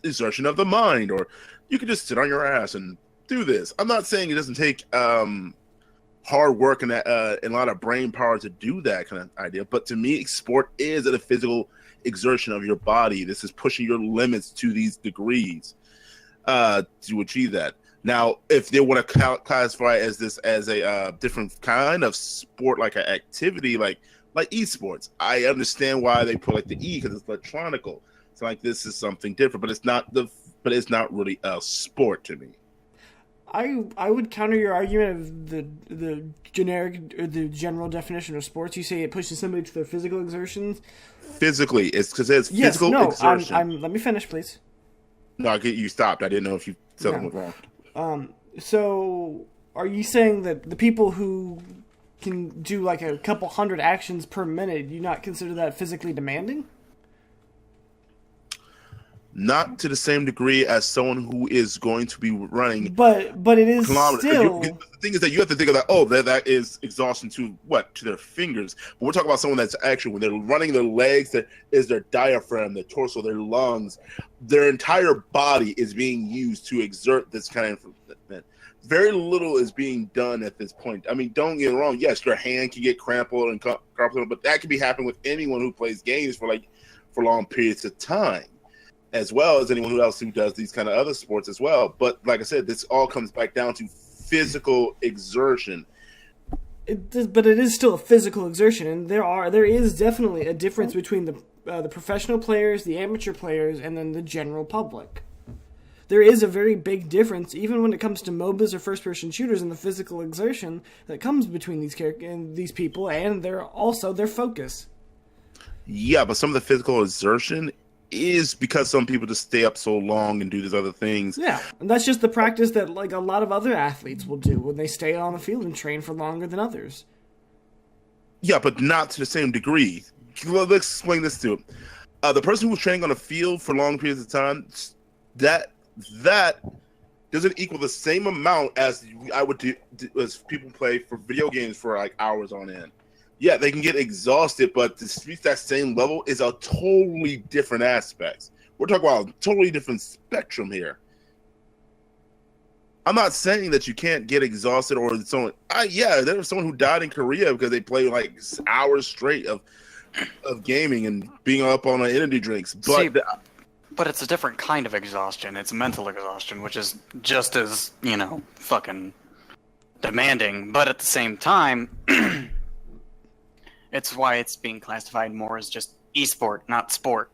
exertion of the mind, or you can just sit on your ass and do this. I'm not saying it doesn't take hard work and a lot of brain power to do that kind of idea, but to me, sport is a physical exertion of your body. This is pushing your limits to these degrees to achieve that. Now, if they want to classify this as a different kind of sport, like an activity, like esports, I understand why they put like the E because it's electronical. So like this is something different, but it's not really a sport to me. I would counter your argument of the generic or the general definition of sports. You say it pushes somebody to their physical exertions. Physically, it's because it's physical exertion. Let me finish, please. No, you stopped. I didn't know if you said something wrong. So are you saying that the people who can do like a couple hundred actions per minute, you not consider that physically demanding? Not to the same degree as someone who is going to be running. But it is still. The thing is that you have to think of that. That is exhaustion to their fingers. But we're talking about someone that's actually when they're running their legs, that is their diaphragm, their torso, their lungs, their entire body is being used to exert this kind of. Very little is being done at this point. I mean, don't get me wrong. Yes, your hand can get crumpled and carpal, but that can be happening with anyone who plays games for long periods of time, as well as anyone else who does these kind of other sports as well. But like I said, this all comes back down to physical exertion. But it is still a physical exertion, and there is definitely a difference between the professional players, the amateur players, and then the general public. There is a very big difference, even when it comes to MOBAs or first-person shooters, and the physical exertion that comes between these people and their focus. Yeah, but some of the physical exertion is because some people just stay up so long and do these other things. Yeah, and that's just the practice that like a lot of other athletes will do when they stay on the field and train for longer than others. Yeah, but not to the same degree. Let's explain this to the person who's training on the field for long periods of time. That doesn't equal the same amount as I would do as people play for video games for like hours on end. Yeah, they can get exhausted, but to reach that same level is a totally different aspect. We're talking about a totally different spectrum here. I'm not saying that you can't get exhausted or someone. There was someone who died in Korea because they played like hours straight of gaming and being up on energy drinks. But it's a different kind of exhaustion. It's mental exhaustion, which is just as, fucking demanding. But at the same time, it's why it's being classified more as just esport, not sport.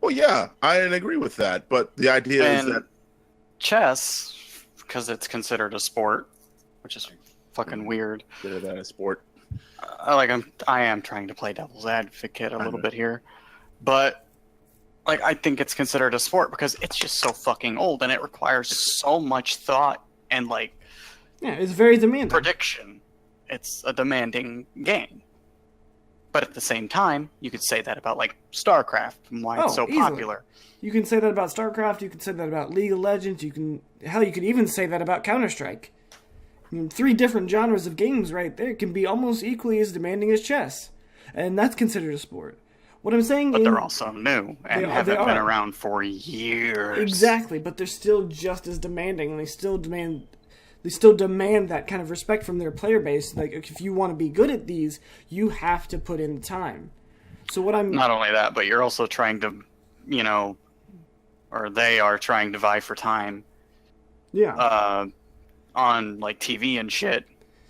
Well, yeah, I agree with that. But the idea is that chess, because it's considered a sport, which is fucking weird. Consider that a sport. I am trying to play devil's advocate a little bit here, but I think it's considered a sport because it's just so fucking old and it requires so much thought and it's very demanding. Prediction. It's a demanding game. But at the same time, you could say that about like StarCraft and why it's so easily. popular. You can say that about StarCraft. You can say that about League of Legends. You can even say that about Counter-Strike. 3 different genres of games right there can be almost equally as demanding as chess, and that's considered a sport. What I'm saying, but they're also new and haven't been around for years. Exactly, but they're still just as demanding, and they still demand that kind of respect from their player base. Like, if you want to be good at these, you have to put in the time. So what I'm not only that, but you're also trying to, or they are trying to vie for time. Yeah. On like TV and shit,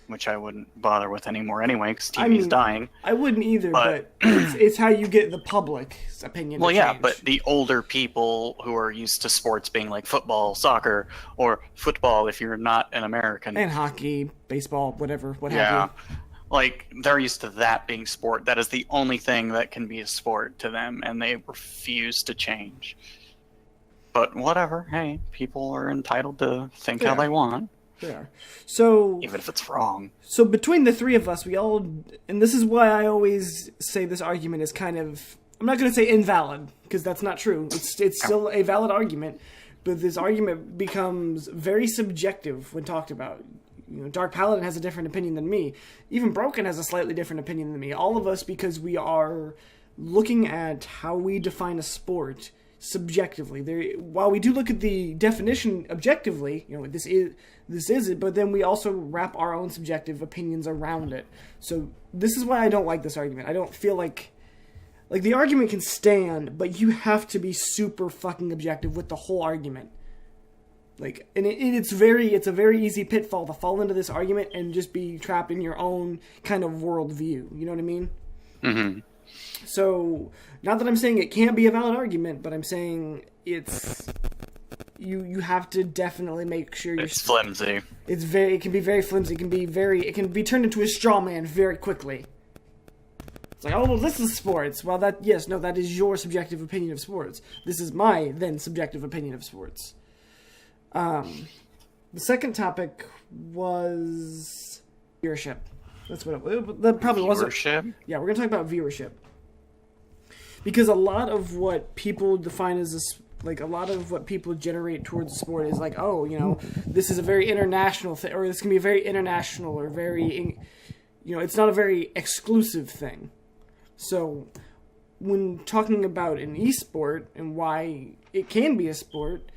which I wouldn't bother with anymore anyway, because TV's dying. I wouldn't either, but it's how you get the public's opinion. Well, yeah, but the older people who are used to sports being like football, soccer, or football if you're not an American. And hockey, baseball, whatever, what have you. Like, they're used to that being sport. That is the only thing that can be a sport to them, and they refuse to change. But whatever, hey, people are entitled to think how they want. They are. So, even if it's wrong. So between the 3 of us, we all, and this is why I always say this argument is kind of, I'm not going to say invalid, because that's not true. It's still a valid argument, but this argument becomes very subjective when talked about. Dark Paladin has a different opinion than me. Even Broken has a slightly different opinion than me. All of us, because we are looking at how we define a sport subjectively. While we do look at the definition objectively, this is it, but then we also wrap our own subjective opinions around it. So this is why I don't like this argument. I don't feel like the argument can stand, but you have to be super fucking objective with the whole argument. It's a very easy pitfall to fall into this argument and just be trapped in your own kind of worldview. You know what I mean? Mm-hmm. So, not that I'm saying it can't be a valid argument, but I'm saying it's you have to definitely make sure you're. It's flimsy. It can be very flimsy. It can be turned into a straw man very quickly. It's like, oh, well, this is sports. Well, that is your subjective opinion of sports. This is my then subjective opinion of sports. The second topic was viewership. That's what that probably wasn't. Viewership? Yeah, we're gonna talk about viewership. Because a lot of what people define as a lot of what people generate towards the sport is like, oh, this is a very international thing, or this can be a very international or very, it's not a very exclusive thing. So, when talking about an esport and why it can be a sport,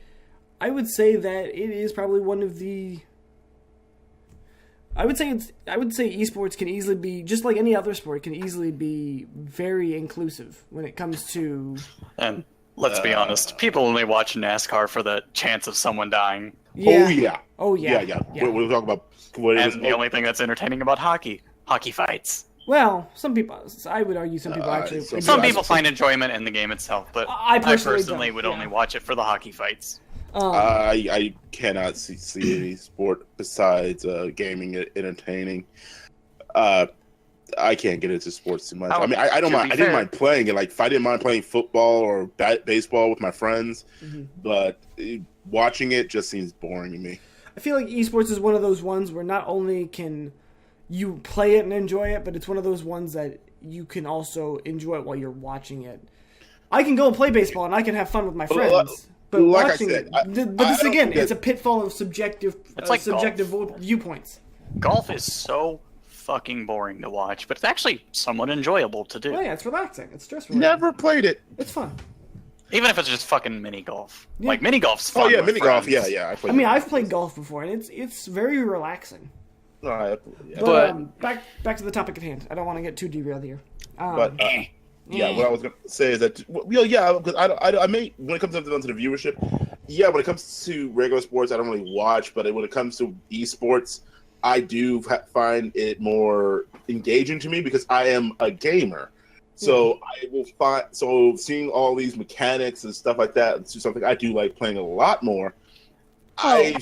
I would say that it is probably one of the. I would say esports can easily be, just like any other sport, can easily be very inclusive when it comes to. And let's be honest, people only watch NASCAR for the chance of someone dying. Yeah. Oh yeah. We'll talk about what it is. And the only thing that's entertaining about hockey fights. Well, I would argue some people actually. Some people find enjoyment in the game itself, but I personally would only watch it for the hockey fights. I cannot see any sport besides gaming entertaining. I can't get into sports too much. I mean, I don't mind. I didn't mind playing it. Like, if I didn't mind playing football or baseball with my friends, but watching it just seems boring to me. I feel like esports is one of those ones where not only can you play it and enjoy it, but it's one of those ones that you can also enjoy it while you're watching it. I can go and play baseball and I can have fun with my friends. But like watching, I said, it's a pitfall of subjective viewpoints. Golf is so fucking boring to watch, but it's actually somewhat enjoyable to do. Oh yeah, it's relaxing. It's stress relaxing. Never played it. It's fun. Even if it's just fucking mini golf. Yeah. Like, mini golf's fun. Oh yeah, mini golf. Yeah. I've played golf before, and it's very relaxing. But back to the topic at hand. I don't want to get too derailed here. What I was gonna say is that because I may, when it comes to the viewership, when it comes to regular sports, I don't really watch, but when it comes to esports, I do find it more engaging to me because I am a gamer. So I will find seeing all these mechanics and stuff like that is something I do like playing a lot more. I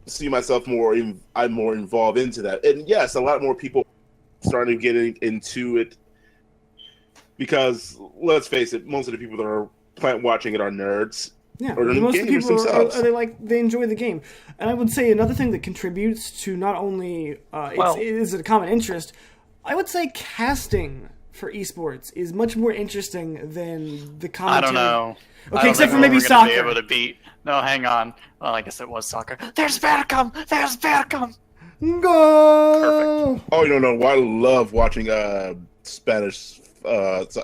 see myself I'm more involved into that, and yes, a lot more people starting getting into it. Because let's face it, most of the people that are watching it are nerds. Yeah, or most of the people they enjoy the game. And I would say another thing that contributes to not only is it a common interest. I would say casting for esports is much more interesting than the commentary. I don't know. Okay, except for maybe soccer. Be able to beat. No, hang on. Well, I guess it was soccer. There's Bergkamp! There's Bergkamp! Go! Perfect. Oh, you don't know. I love watching Spanish.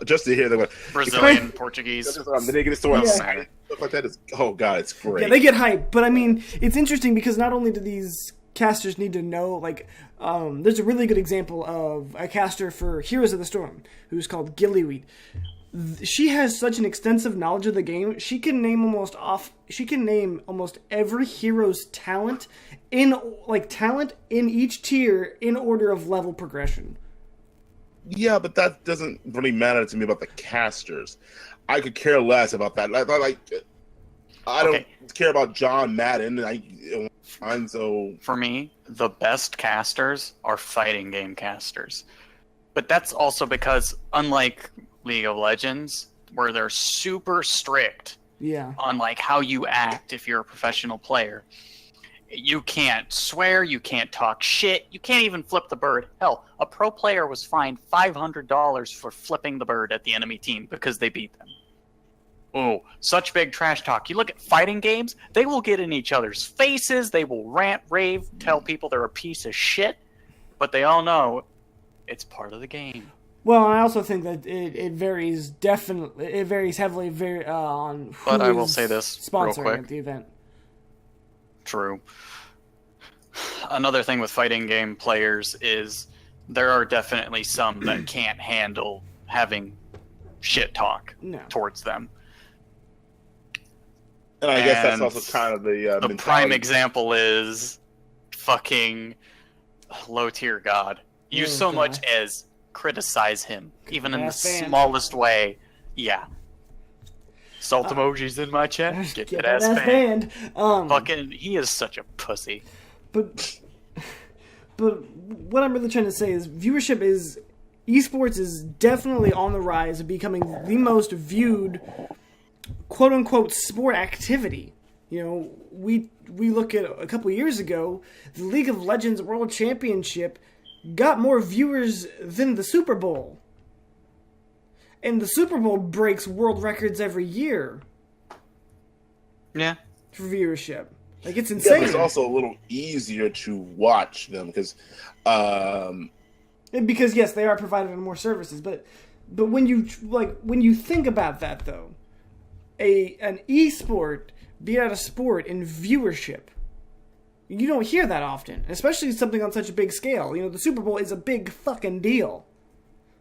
Just to hear them. Brazilian, Portuguese. They get stuff like that. Oh god, it's great. Yeah, they get hype. But I mean, it's interesting because not only do these casters need to know, like, there's a really good example of a caster for Heroes of the Storm who's called Gillyweed. She has such an extensive knowledge of the game. She can name almost every hero's talent in each tier in order of level progression. Yeah, but that doesn't really matter to me about the casters. I could care less about that. I don't care about John Madden. For me, the best casters are fighting game casters. But that's also because, unlike League of Legends, where they're super strict on like how you act if you're a professional player, you can't swear, you can't talk shit, you can't even flip the bird. Hell, a pro player was fined $500 for flipping the bird at the enemy team because they beat them. Oh, such big trash talk. You look at fighting games, they will get in each other's faces, they will rant, rave, tell people they're a piece of shit, but they all know it's part of the game. Well, I also think that it varies definitely. It varies heavily on who but I will say this sponsoring real quick. at the event. True. Another thing with fighting game players is there are definitely some that can't handle having shit talk towards them. And I guess that's also kind of the prime example is fucking low tier god. You so much as criticize him, even in the smallest way. Yeah. Salt emojis in my chat. Get that ass banned. Fucking, he is such a pussy. But what I'm really trying to say is esports is definitely on the rise of becoming the most viewed quote unquote sport activity. You know, we look at a couple years ago, the League of Legends World Championship got more viewers than the Super Bowl. And the Super Bowl breaks world records every year. Yeah. For viewership. Like, it's insane. Yeah, it's also a little easier to watch them because yes, they are provided on more services, but when you think about that though, an esport beat out a sport in viewership, you don't hear that often, especially something on such a big scale. You know, the Super Bowl is a big fucking deal.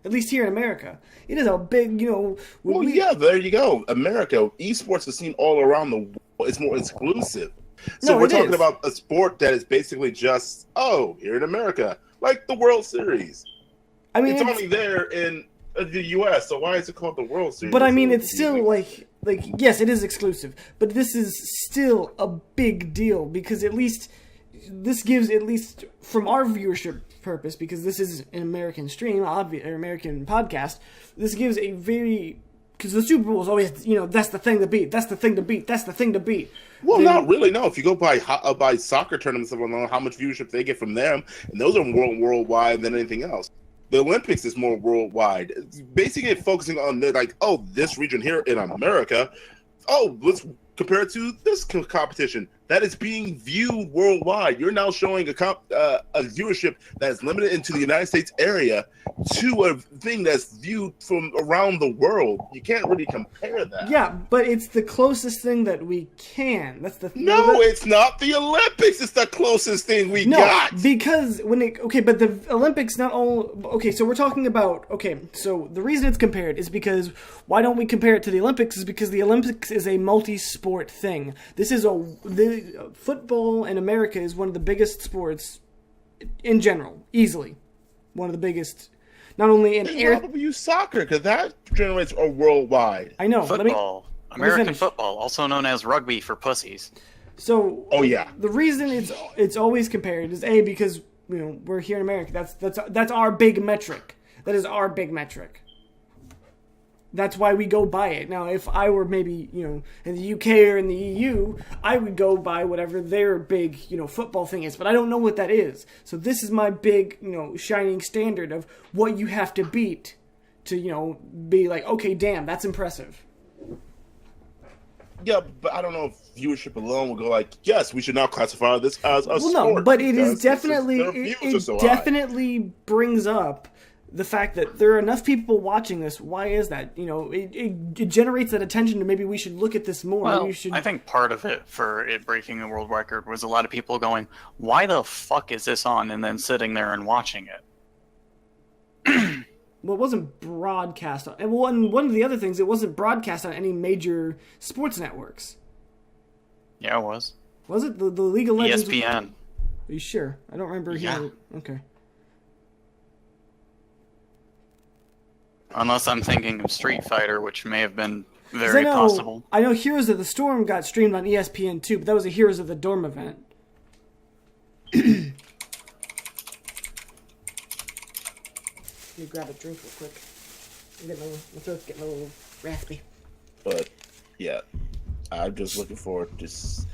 At least here in America. It is a big, you know... yeah, there you go. America, esports is seen all around the world. It's more exclusive. So we're talking about a sport that is basically just, here in America, like the World Series. I mean, it's only there in the U.S., so why is it called the World Series? But I mean, it's still like yes, it is exclusive, but this is still a big deal because at least from our viewership purpose, because this is an American stream, or American podcast, this gives a very... Because the Super Bowl is always, you know, that's the thing to beat, that's the thing to beat, that's the thing to beat. Well, not really, no. If you go by soccer tournaments, I don't know how much viewership they get from them, and those are more worldwide than anything else. The Olympics is more worldwide. It's basically focusing on this region here in America. Let's compare it to this competition that is being viewed worldwide. You're now showing a viewership that is limited into the United States area to a thing that's viewed from around the world. You can't really compare that. Yeah, but it's the closest thing that we can. That's the thing. No, it's not the Olympics. It's the closest thing we got. No, because but the Olympics not all... Okay, so we're talking about... Okay, so the reason it's compared is because... Why don't we compare it to the Olympics? Is because the Olympics is a multi-sport thing. This is football in America is one of the biggest sports in general, easily. One of the biggest, not only in air... Why do we use soccer? Because that generates a worldwide. I know. Football. American football, also known as rugby for pussies. So... Oh, yeah. The reason it's always compared is, A, because, you know, we're here in America. That's our big metric. That is our big metric. That's why we go by it. Now, if I were maybe, in the UK or in the EU, I would go by whatever their big, football thing is. But I don't know what that is. So this is my big, shining standard of what you have to beat to, be like, okay, damn, that's impressive. Yeah, but I don't know if viewership alone will go like, yes, we should now classify this as a sport. No, but it is definitely, so definitely brings up the fact that there are enough people watching this. Why is that? It generates that attention to maybe we should look at this more. Well, we should... I think part of it for it breaking the world record was a lot of people going, why the fuck is this on? And then sitting there and watching it. Well, it wasn't broadcast on... And one of the other things, it wasn't broadcast on any major sports networks. Yeah, it was. Was it? The League of Legends? ESPN. Are you sure? I don't remember hearing it. Okay. Unless I'm thinking of Street Fighter, which may have been very possible. I know Heroes of the Storm got streamed on ESPN too, but that was a Heroes of the Dorm event. Let me grab a drink real quick. My throat's getting a little raspy. But yeah, I'm just looking forward to just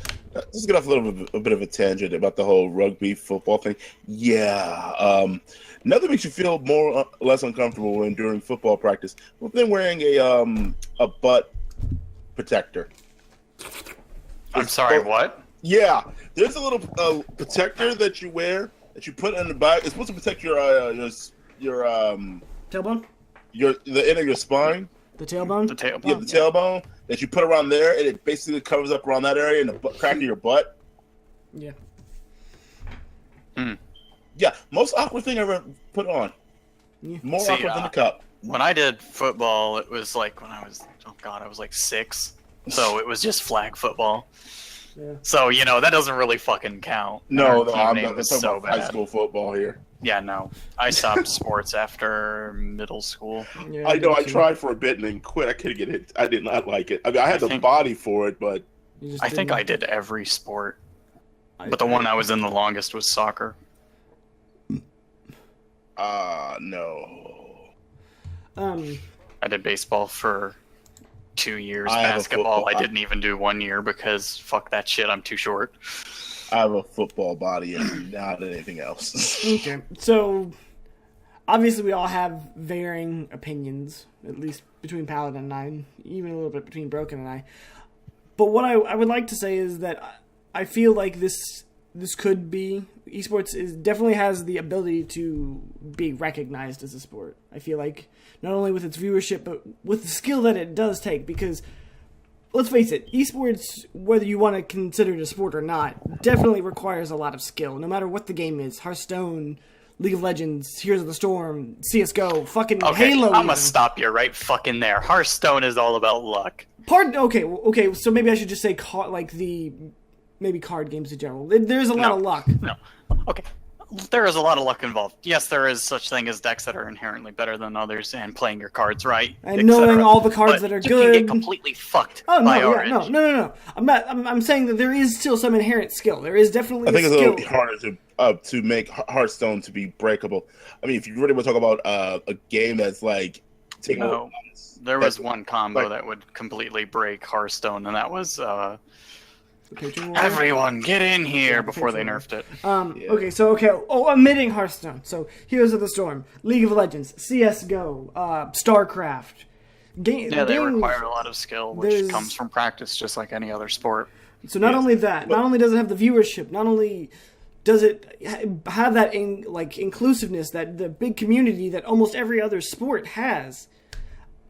get off a bit of a tangent about the whole rugby football thing. Yeah, nothing makes you feel more less uncomfortable when during football practice than wearing a butt protector. I'm sorry, what? Yeah, there's a little protector that you wear that you put in the back. It's supposed to protect your tailbone. The end of your spine. The tailbone? The tailbone? Yeah, the tailbone that you put around there, and it basically covers up around that area and the crack of your butt. Yeah. Yeah, most awkward thing I ever put on. Yeah. More awkward than the cup. When I did football, it was like when I was, I was like 6. So it was just flag football. Yeah. So, that doesn't really fucking count. No, I'm not. Was so so bad. High school football here. Yeah, no. I stopped sports after middle school. Yeah, I know. I tried for a bit and then quit. I couldn't get it. I did not like it. I mean, I had the body for it, but... I think I did every sport. But the one I was in the longest was soccer. No. I did baseball for 2 years. Basketball, I didn't even do 1 year because fuck that shit, I'm too short. I have a football body and not anything else. Okay, so obviously we all have varying opinions, at least between Paladin and I, even a little bit between Broken and I. But what I would like to say is that I feel like this could be... Esports definitely has the ability to be recognized as a sport. I feel like not only with its viewership, but with the skill that it does take, because... Let's face it, esports, whether you want to consider it a sport or not, definitely requires a lot of skill, no matter what the game is. Hearthstone, League of Legends, Heroes of the Storm, CSGO, fucking Halo. I'm gonna stop you right fucking there. Hearthstone is all about luck. Okay, so maybe I should just say maybe card games in general. There's a lot of luck. No. Okay. There is a lot of luck involved. Yes, there is such thing as decks that are inherently better than others and playing your cards right. And knowing all the cards that are good. You can get completely fucked by orange. No. I'm saying that there is still some inherent skill. There is definitely I think it's a little harder to make Hearthstone to be breakable. I mean, if you really want to talk about a game that's like... There was one combo that would completely break Hearthstone, and that was... everyone get in here before they nerfed it. Omitting Hearthstone. So Heroes of the Storm, League of Legends, CSGO, StarCraft. They require a lot of skill, which comes from practice, just like any other sport. So not only that, not only does it have the viewership, not only does it have that inclusiveness, that the big community that almost every other sport has.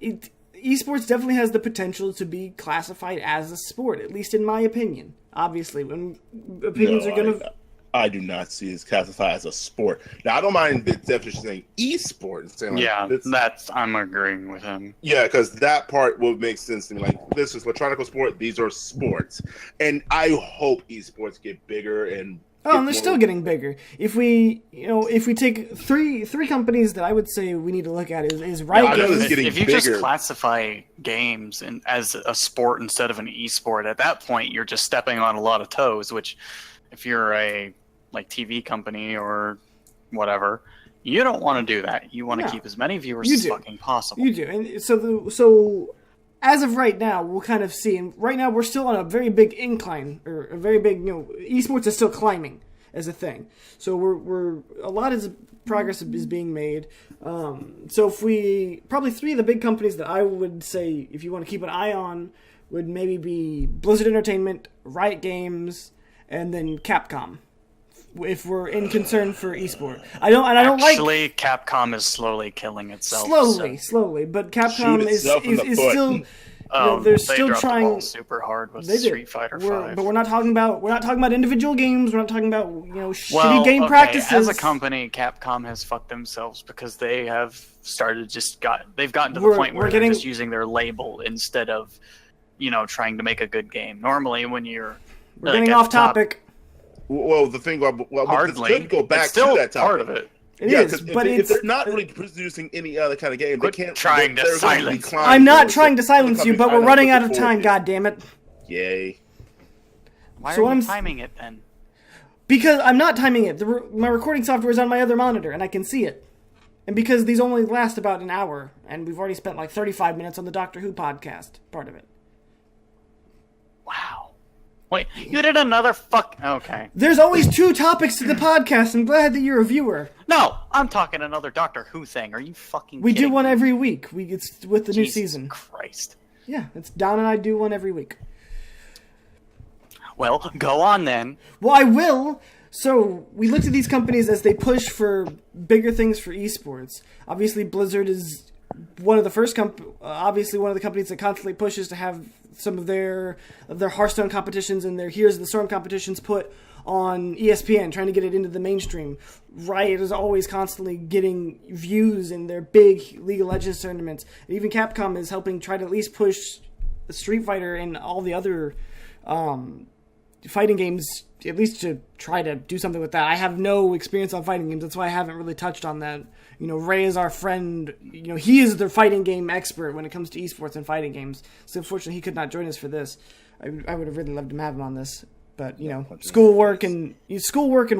Esports definitely has the potential to be classified as a sport, at least in my opinion. Obviously, when opinions are going to... I do not see it classified as a sport. Now, I don't mind the definition saying e-sport. I'm agreeing with him. Yeah, because that part will make sense to me. Like, this is electronic sport, these are sports. And I hope esports get bigger and... and they're still getting bigger. If we take three companies that I would say we need to look at is Riot Games. If you just classify games as a sport instead of an e-sport, at that point you're just stepping on a lot of toes. Which, if you're a TV company or whatever, You don't want to do that. You want to No. keep as many viewers You as do. fucking possible. You do, and so as of right now, we'll kind of see. And right now, we're still on a very big incline, or a very big. Esports is still climbing as a thing. So we're a lot of progress is being made. So if we probably three of the big companies that I would say if you want to keep an eye on would maybe be Blizzard Entertainment, Riot Games, and then Capcom. If we're in concern for esport, I don't like. Actually, Capcom is slowly killing itself. Slowly, but Capcom is itself in the foot. still. They're they still dropped trying the ball super hard with They did. Street Fighter V. But we're not talking about individual games. We're not talking about shitty game practices. As a company, Capcom has fucked themselves because they have they've gotten to the point where they're just using their label instead of trying to make a good game. Normally, when we're getting off topic. Well, the thing about hardly let's go back it's still to that topic. part of it. It is, but if they're not really producing any other kind of game, they can't. Trying to silence. I'm not trying to silence you, but we're running out of time. God damn it! Yay! Why are you timing it then? Because I'm not timing it. My recording software is on my other monitor, and I can see it. And because these only last about an hour, and we've already spent like 35 minutes on the Doctor Who podcast, part of it. Wow. Wait, you did another okay. There's always 2 topics to the podcast. I'm glad that you're a viewer. No, I'm talking another Doctor Who thing. Are you fucking We kidding do one me? every week. It's with the new Jesus season. Christ. Yeah, it's Don and I do one every week. Well, go on then. Well, I will. So, we looked at these companies as they push for bigger things for esports. Obviously, Blizzard is one of the first obviously one of the companies that constantly pushes to have some of their Hearthstone competitions and their Heroes of the Storm competitions put on ESPN, trying to get it into the mainstream. Riot is always constantly getting views in their big League of Legends tournaments. And even Capcom is helping try to at least push Street Fighter and all the other fighting games, at least to try to do something with that. I have no experience on fighting games, that's why I haven't really touched on that. Ray is our friend. He is the fighting game expert when it comes to esports and fighting games. So unfortunately, he could not join us for this. I would have really loved to have him on this, but schoolwork and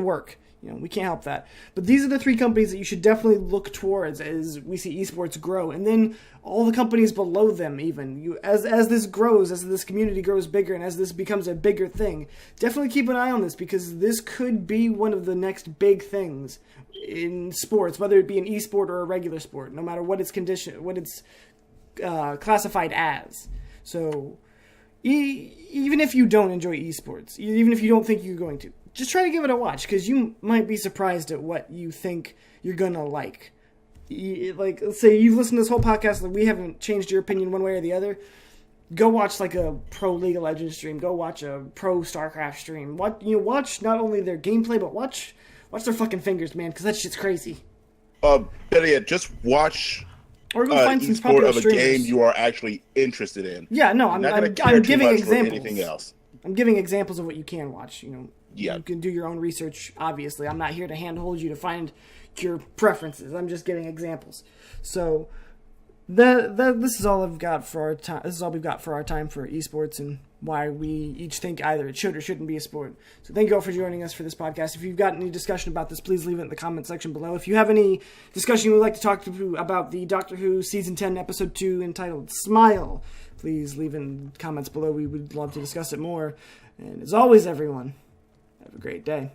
work. We can't help that. But these are the 3 companies that you should definitely look towards as we see esports grow, and then all the companies below them. Even as this grows, as this community grows bigger, and as this becomes a bigger thing, definitely keep an eye on this, because this could be one of the next big things in sports, whether it be an esport or a regular sport, no matter what it's classified as. So even if you don't enjoy esports, even if you don't think you're going to, just try to give it a watch, because you might be surprised at what you think you're gonna like. Like, let's say you've listened to this whole podcast and we haven't changed your opinion one way or the other. Go watch like a pro League of Legends stream. Go watch a pro StarCraft stream. Watch not only their gameplay, but watch their fucking fingers, man, because that shit's crazy. Better yet, just watch or go find some esport popular of a streamers. game you are actually interested in. Yeah, no, I'm giving examples. Anything else. I'm giving examples of what you can watch. Yeah. You can do your own research, obviously. I'm not here to handhold you to find your preferences. I'm just giving examples. So this is all I've got for our time. This is all we've got for our time for esports and why we each think either it should or shouldn't be a sport. So thank you all for joining us for this podcast. If you've got any discussion about this, please leave it in the comment section below. If you have any discussion you would like to talk to about the Doctor Who Season 10 Episode 2 entitled Smile, please leave in comments below. We would love to discuss it more. And as always, everyone, have a great day.